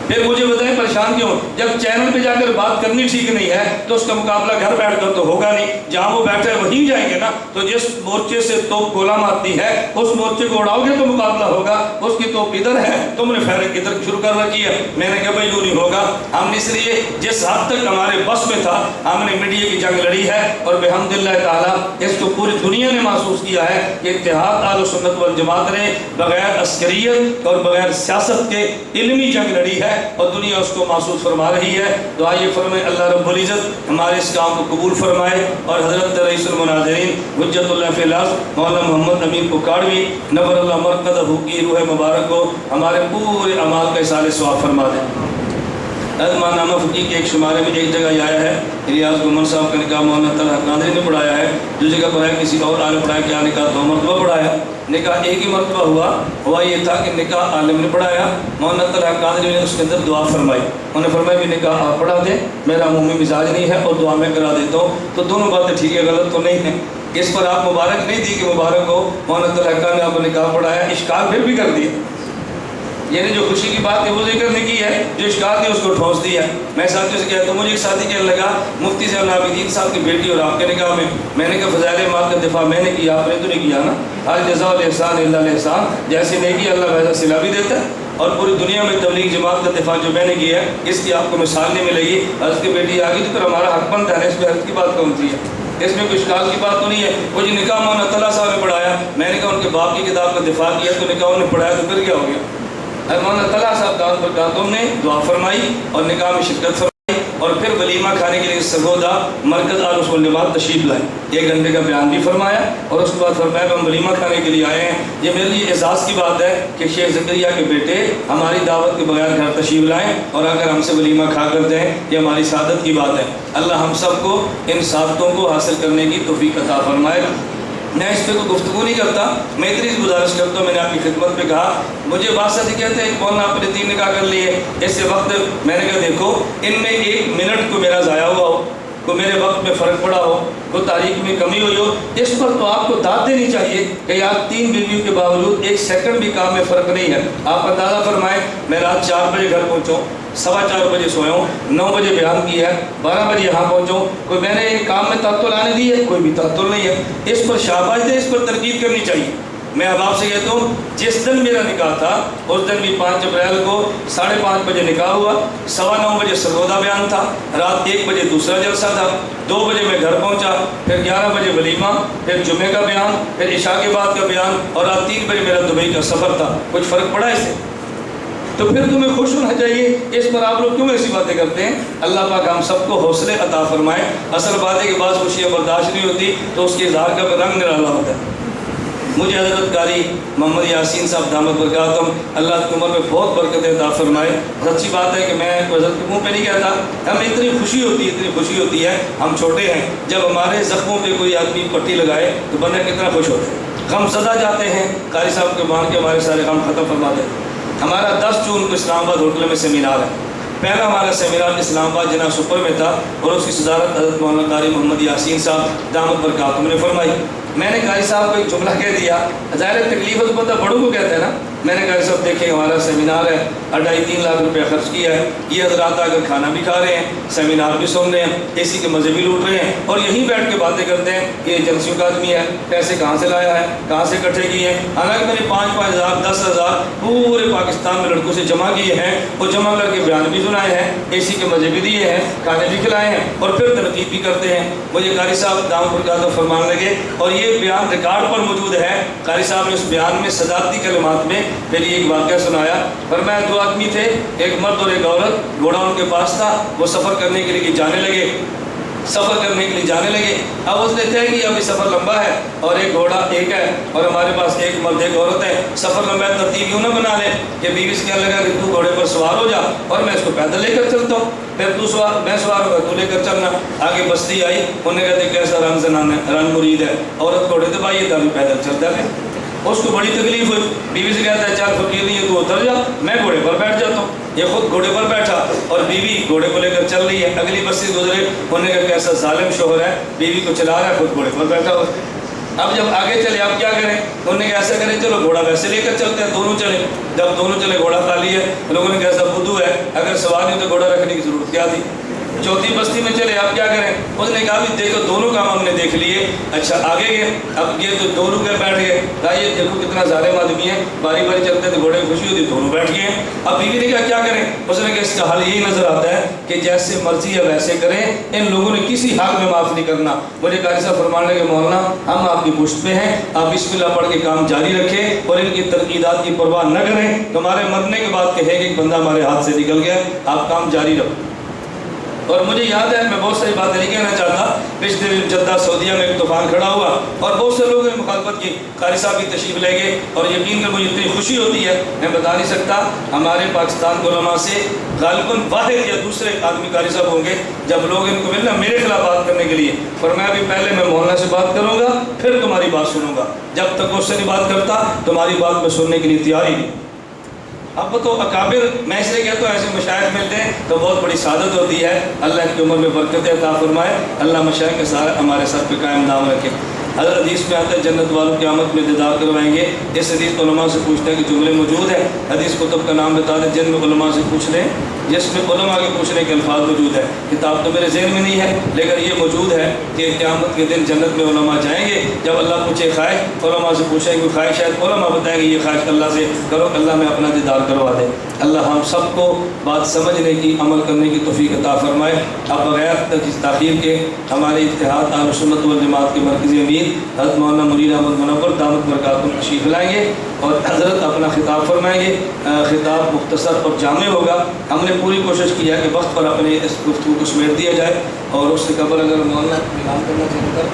پھر مجھے بتائیں پریشان کیوں؟ جب چینل پہ جا کر بات کرنی ٹھیک نہیں ہے تو اس کا مقابلہ گھر بیٹھ کر تو ہوگا نہیں، جہاں وہ بیٹھے وہیں جائیں گے نا۔ تو جس مورچے سے توپ گولا مارتی ہے اس مورچے کو اڑاؤ گے تو مقابلہ ہوگا، اس کی توپ ادھر ہے، تم نے پھیرے کدھر شروع کر رکھی ہے۔ میں نے کہا بھائی یوں نہیں ہوگا۔ ہم نے اس لیے جس حد تک ہمارے بس میں تھا ہم نے میڈیا کی جنگ لڑی ہے، اور بحمداللہ تعالیٰ اس کو پوری دنیا نے محسوس کیا ہے کہ اتحاد اہل سنت والجماعت نے بغیر عسکریت اور بغیر سیاست کے علمی جنگ لڑی ہے اور دنیا اس کو محسوس فرما رہی ہے۔ تو آئیے فرمائے اللہ رب العزت ہمارے اس کام کو قبول فرمائے، اور حضرت رئیس المناظرین حجت اللہ فی الارض مولانا محمد امین پکاڑوی نور اللہ مرقدہ کی روح مبارک کو ہمارے پورے اعمال کا اصال ثواب فرما دیں۔ ازمان نامہ فقی کے ایک شمارے میں ایک جگہ یہ آیا ہے ریاض گمن صاحب کا نکاح مولانا طلحہ قادری نے پڑھایا ہے، دوسری جگہ پڑھایا کسی اور عالم پڑھایا کہ نکاح 2 مرتبہ پڑھایا۔ نکاح ایک ہی مرتبہ ہوا یہ تھا کہ نکاح عالم نے پڑھایا، مولانا طلحہ قادری نے اس کے اندر دعا فرمائی، انہوں نے فرمایا کہ نکاح آپ پڑھا دیں، میرا عمومی مزاج نہیں ہے اور دعا میں کرا دیتا ہوں۔ تو دونوں باتیں ٹھیک ہے، غلط تو نہیں ہیں۔ اس پر آپ مبارک نہیں دی کہ مبارک ہو، مولانا طلحہ قادری نے آپ کو نکاح پڑھایا، اشکال پھر بھی کر دیا، یعنی جو خوشی کی بات ہے وہ ذکر نہیں کی ہے، جو اشکال تھی اس کو ٹھوس دیا۔ میں ساتھیوں سے کہتا ہوں، مجھے ایک ساتھی کہنے لگا مفتی زین العابدین صاحب کی بیٹی اور آپ کے نکاح میں نے کہا فضائل اعمال کا دفاع میں نے کیا، آپ نے تو نہیں کیا نا۔ حال جزاء الاحسان الا الاحسان، جیسی نیکی اللہ ویسا صلہ بھی دیتا ہے، اور پوری دنیا میں تبلیغ جماعت کا دفاع جو میں نے کیا ہے اس کی آپ کو مثال نہیں ملے گی۔ حضرت کی بیٹی آ گئی تو پھر ہمارا حق بنتا ہے، اس میں حضرت کی بات کون سی ہے؟ اس میں کوئی اشکال کی بات تو نہیں ہے۔ وہ جو نکاح مولانا طلحہ صاحب نے پڑھایا، میں نے کہا ان کے باپ کی کتاب کا دفاع کیا تو نکاح انہوں نے پڑھایا تو پھر کیا ہو گیا؟ مولانا طلحہ صاحب دان پر دانتوں نے دعا فرمائی اور نکاح میں شرکت فرمائی، اور پھر ولیمہ کھانے کے لیے سرگودا مرکز اہل سنت والجماعت تشریف لائے، 1 گھنٹے کا بیان بھی فرمایا، اور اس کے بعد فرمایا کہ ہم ولیمہ کھانے کے لیے آئے ہیں۔ یہ میرے لیے اعزاز کی بات ہے کہ شیخ زکریا کے بیٹے ہماری دعوت کے بغیر گھر تشریف لائیں اور اگر ہم سے ولیمہ کھا کر دیں، یہ ہماری سعادت کی بات ہے۔ اللہ ہم سب کو ان سعادتوں کو حاصل کرنے کی توفیق عطا فرمائے۔ میں اس پہ کوئی گفتگو نہیں کرتا، میں اتنی گزارش کرتا ہوں، میں نے آپ کی خدمت پہ کہا مجھے بات ساتھی کہتے ہیں کون آپ نے 3 نکاح کر لیے اس سے وقت، میں نے کہا دیکھو ان میں 1 منٹ کو میرا ضائع ہوا ہو، کوئی میرے وقت میں فرق پڑا ہو، کوئی تاریخ میں کمی ہوئی ہو، اس پر تو آپ کو داد دینی چاہیے کہ آپ 3 بیویوں کے باوجود 1 سیکنڈ بھی کام میں فرق نہیں ہے۔ آپ اندازہ فرمائیں میں رات 4 بجے گھر پہنچوں، 4:15 بجے سویا ہوں، 9 بجے بیان کیا ہے، 12 بجے یہاں پہنچوں، کوئی میں نے ایک کام میں تعطل آنے دی ہے؟ کوئی بھی تعطل نہیں ہے۔ اس پر شاباش دے، اس پر ترغیب کرنی چاہیے۔ میں احباب سے کہتا ہوں جس دن میرا نکاح تھا اس دن بھی 5 اپریل کو 5:30 بجے نکاح ہوا، 9:15 بجے سرگودا بیان تھا، رات 1 بجے دوسرا جلسہ تھا، 2 بجے میں گھر پہنچا، پھر 11 بجے ولیمہ، پھر جمعے کا بیان، پھر عشاء کے بعد کا بیان، اور رات 3 بجے میرا دبئی کا سفر تھا۔ کچھ فرق پڑا اس سے؟ تو پھر تمہیں خوش ہونا چاہیے۔ اس پر آپ لوگ کیوں ایسی باتیں کرتے ہیں؟ اللہ پاک ہم سب کو حوصلے عطا فرمائے۔ اصل بات ہے کہ بعض خوشیاں برداشت نہیں ہوتی تو اس کے اظہار کا رنگ نرالا ہوتا ہے۔ مجھے حضرت قاری محمد یاسین صاحب دامت برکاتہم اللہ کی عمر میں بہت برکت عطا فرمائے۔ سچی بات ہے کہ میں حضرت کے منہ پہ نہیں کہتا، ہمیں اتنی خوشی ہوتی ہے، ہم چھوٹے ہیں، جب ہمارے زخموں پہ کوئی آدمی پٹی لگائے تو بندہ کتنا خوش ہوتا ہے۔ غم زدہ جاتے ہیں، قاری صاحب کے مان کے ہمارے سارے غم ختم فرما دیتے ہیں۔ ہمارا 10 جون کو اسلام آباد ہوٹل میں سیمینار ہے۔ پہلا ہمارا سیمینار اسلام آباد جناح سپر میں تھا اور اس کی صدارت حضرت مولانا قاری محمد یاسین صاحب دامت برکاتہم نے فرمائی۔ میں نے قاری صاحب کو ایک جملہ کہہ دیا، ظاہر تکلیف تو پتہ بڑوں کو کہتے ہیں نا۔ میں نے قاری صاحب دیکھیں ہمارا سیمینار ہے، 2.5-3 لاکھ روپے خرچ کیا ہے، یہ حضرات آ کر کھانا بھی کھا رہے ہیں، سیمینار بھی سن رہے ہیں، اے سی کے مزے بھی لوٹ رہے ہیں، اور یہیں بیٹھ کے باتیں کرتے ہیں کہ ایجنسیوں کا آدمی ہے، پیسے کہاں سے لایا ہے، کہاں سے اکٹھے کیے ہیں۔ حالانکہ میں نے 5-5 ہزار 10 ہزار پورے پاکستان میں لڑکوں سے جمع کیے ہیں، اور جمع کر کے بیان بھی سنائے ہیں، اے سی کے مزے بھی دیے ہیں، کھانے بھی کھلائے ہیں، اور پھر تنقید بھی کرتے ہیں۔ مجھے قاری صاحب دامت برکاتہم فرمان لگے، اور یہ بیان ریکارڈ پر موجود ہے۔ قاری صاحب نے اس بیان میں صداقتی کلمات میں پھر یہ ایک واقعہ سنایا۔ فرمایا 2 آدمی تھے، ایک مرد اور ایک عورت، گھوڑا ان کے پاس تھا، وہ سفر کرنے کے لیے جانے لگے۔ اب اس نے طے کیا ابھی سفر لمبا ہے اور ایک گھوڑا ایک ہے اور ہمارے پاس ایک مرد ایک عورت ہے، سفر لمبا ہے، ترتیب یوں نہ بنا لے کہ بیوی سے کہنے لگا کہ تو گھوڑے پر سوار ہو جا اور میں اس کو پیدل لے کر چلتا ہوں، پھر میں سوار ہوگا تو لے کر چلنا۔ آگے بستی آئی، انہوں نے کہتے کیسا رنگ زنان ہے، رنگ مرید ہے، عورت گھوڑے دبائیے تبھی پیدل چلتا ہے۔ اس کو بڑی تکلیف ہوئی، بیوی سے کہتا ہے چل فقیر نہیں ہے تو اتر جا، میں گھوڑے پر بیٹھ جاتا ہوں۔ یہ خود گھوڑے پر بیٹھا اور بیوی گھوڑے کو لے کر چل رہی ہے۔ اگلی بستی گزرے، انہوں نے کہا کیسا ظالم شوہر ہے، بیوی کو چلا رہا ہے، خود گھوڑے پر بیٹھا ہوا۔ اب جب آگے چلے اب کیا کریں؟ انہوں نے کہا ایسا کریں چلو گھوڑا ویسے لے کر چلتے ہیں، دونوں چلے۔ جب دونوں چلے گھوڑا خالی ہے، لوگوں نے کہا ایسا بدو ہے، اگر سوار نہیں تو گھوڑا رکھنے کی ضرورت کیا تھی؟ چوتھی بستی میں چلے اب کیا کریں؟ اس نے کہا بھی دیکھو دونوں کام ہم نے دیکھ لیے، اچھا آگے گئے، اب یہ تو دونوں کے بیٹھ گئے، یہ دیکھو کتنا ظالم آدمی ہے، باری باری چلتے تو گھوڑے خوشی ہوتی، دونوں بیٹھ گئے۔ اب بیوی نے کہا کیا کریں؟ اس نے کہا اس کا حل یہی نظر آتا ہے کہ جیسے مرضی ہے ویسے کریں، ان لوگوں نے کسی حق میں معاف نہیں کرنا۔ مجھے قاری صاحب فرمانے لگے مولانا ہم آپ کی پشت پہ ہیں، آپ بسم اللہ پڑھ کے کام جاری رکھیں اور ان کی تنقیدات کی پرواہ نہ کریں، تمہارے مرنے کے بعد کہے کہ ایک بندہ ہمارے ہاتھ سے نکل گیا، آپ کام جاری رکھو۔ اور مجھے یاد ہے، میں بہت ساری باتیں نہیں کہنا چاہتا، پچھلے دن جدہ سعودیہ میں ایک طوفان کھڑا ہوا اور بہت سے لوگوں نے مخالفت کی، قاری صاحب کی تشریف لے گئے، اور یقین کر مجھے اتنی خوشی ہوتی ہے میں بتا نہیں سکتا۔ ہمارے پاکستان کے علماء سے غالباً واحد یا دوسرے آدمی قاری صاحب ہوں گے جب لوگ ان کو ملنا میرے خلاف بات کرنے کے لیے، پر میں بھی پہلے میں مولانا سے بات کروں گا پھر تمہاری بات سنوں گا، جب تک اس سے نہیں بات کرتا تمہاری بات میں سننے کے لیے تیار ہی نہیں۔ اب تو اکابر میں اس لیے کہتا ہوں ایسے مشائخ ملتے ہیں تو بہت بڑی سعادت ہوتی ہے، اللہ ان کی عمر میں برکت عطا فرمائے، اللہ مشائخ کے سارے ہمارے سر پہ قائم دام رکھے۔ حضرت حدیث میں آتا ہے جنت والوں کی آمد میں دیدار کروائیں گے۔ اس حدیث کو علماء سے پوچھتے ہیں کہ جملے موجود ہیں، حدیث کتب کا نام بتا دیں جن میں علماء سے پوچھ لیں، جس میں علماء کے پوچھنے کے الفاظ موجود ہے۔ کتاب تو میرے ذہن میں نہیں ہے لیکن یہ موجود ہے کہ قیامت کے دن جنت میں علماء جائیں گے، جب اللہ پوچھے خواہش، علماء سے پوچھیں گے خواہش، شاید علماء بتائیں گے یہ خواہش اللہ سے کرو، اللہ میں اپنا دیدار کروا دے۔ اللہ ہم سب کو بات سمجھنے کی، عمل کرنے کی توفیق عطا فرمائے۔ اب بغیر تاخیر کے ہمارے اتحاد اہل سنت والجماعت کے مرکزی امیر حضرت مولانا منیر احمد منور دامت برکاتہم تشریف لائیں گے اور حضرت اپنا خطاب فرمائیں گے۔ خطاب مختصر اور جامع ہوگا۔ ہم نے پوری کوشش کی ہے کہ وقت پر اپنے اس گفتگو کو سمیٹ دیا جائے، اور اس سے قبل اگر مولانا اعلان کرنا چاہتے ہیں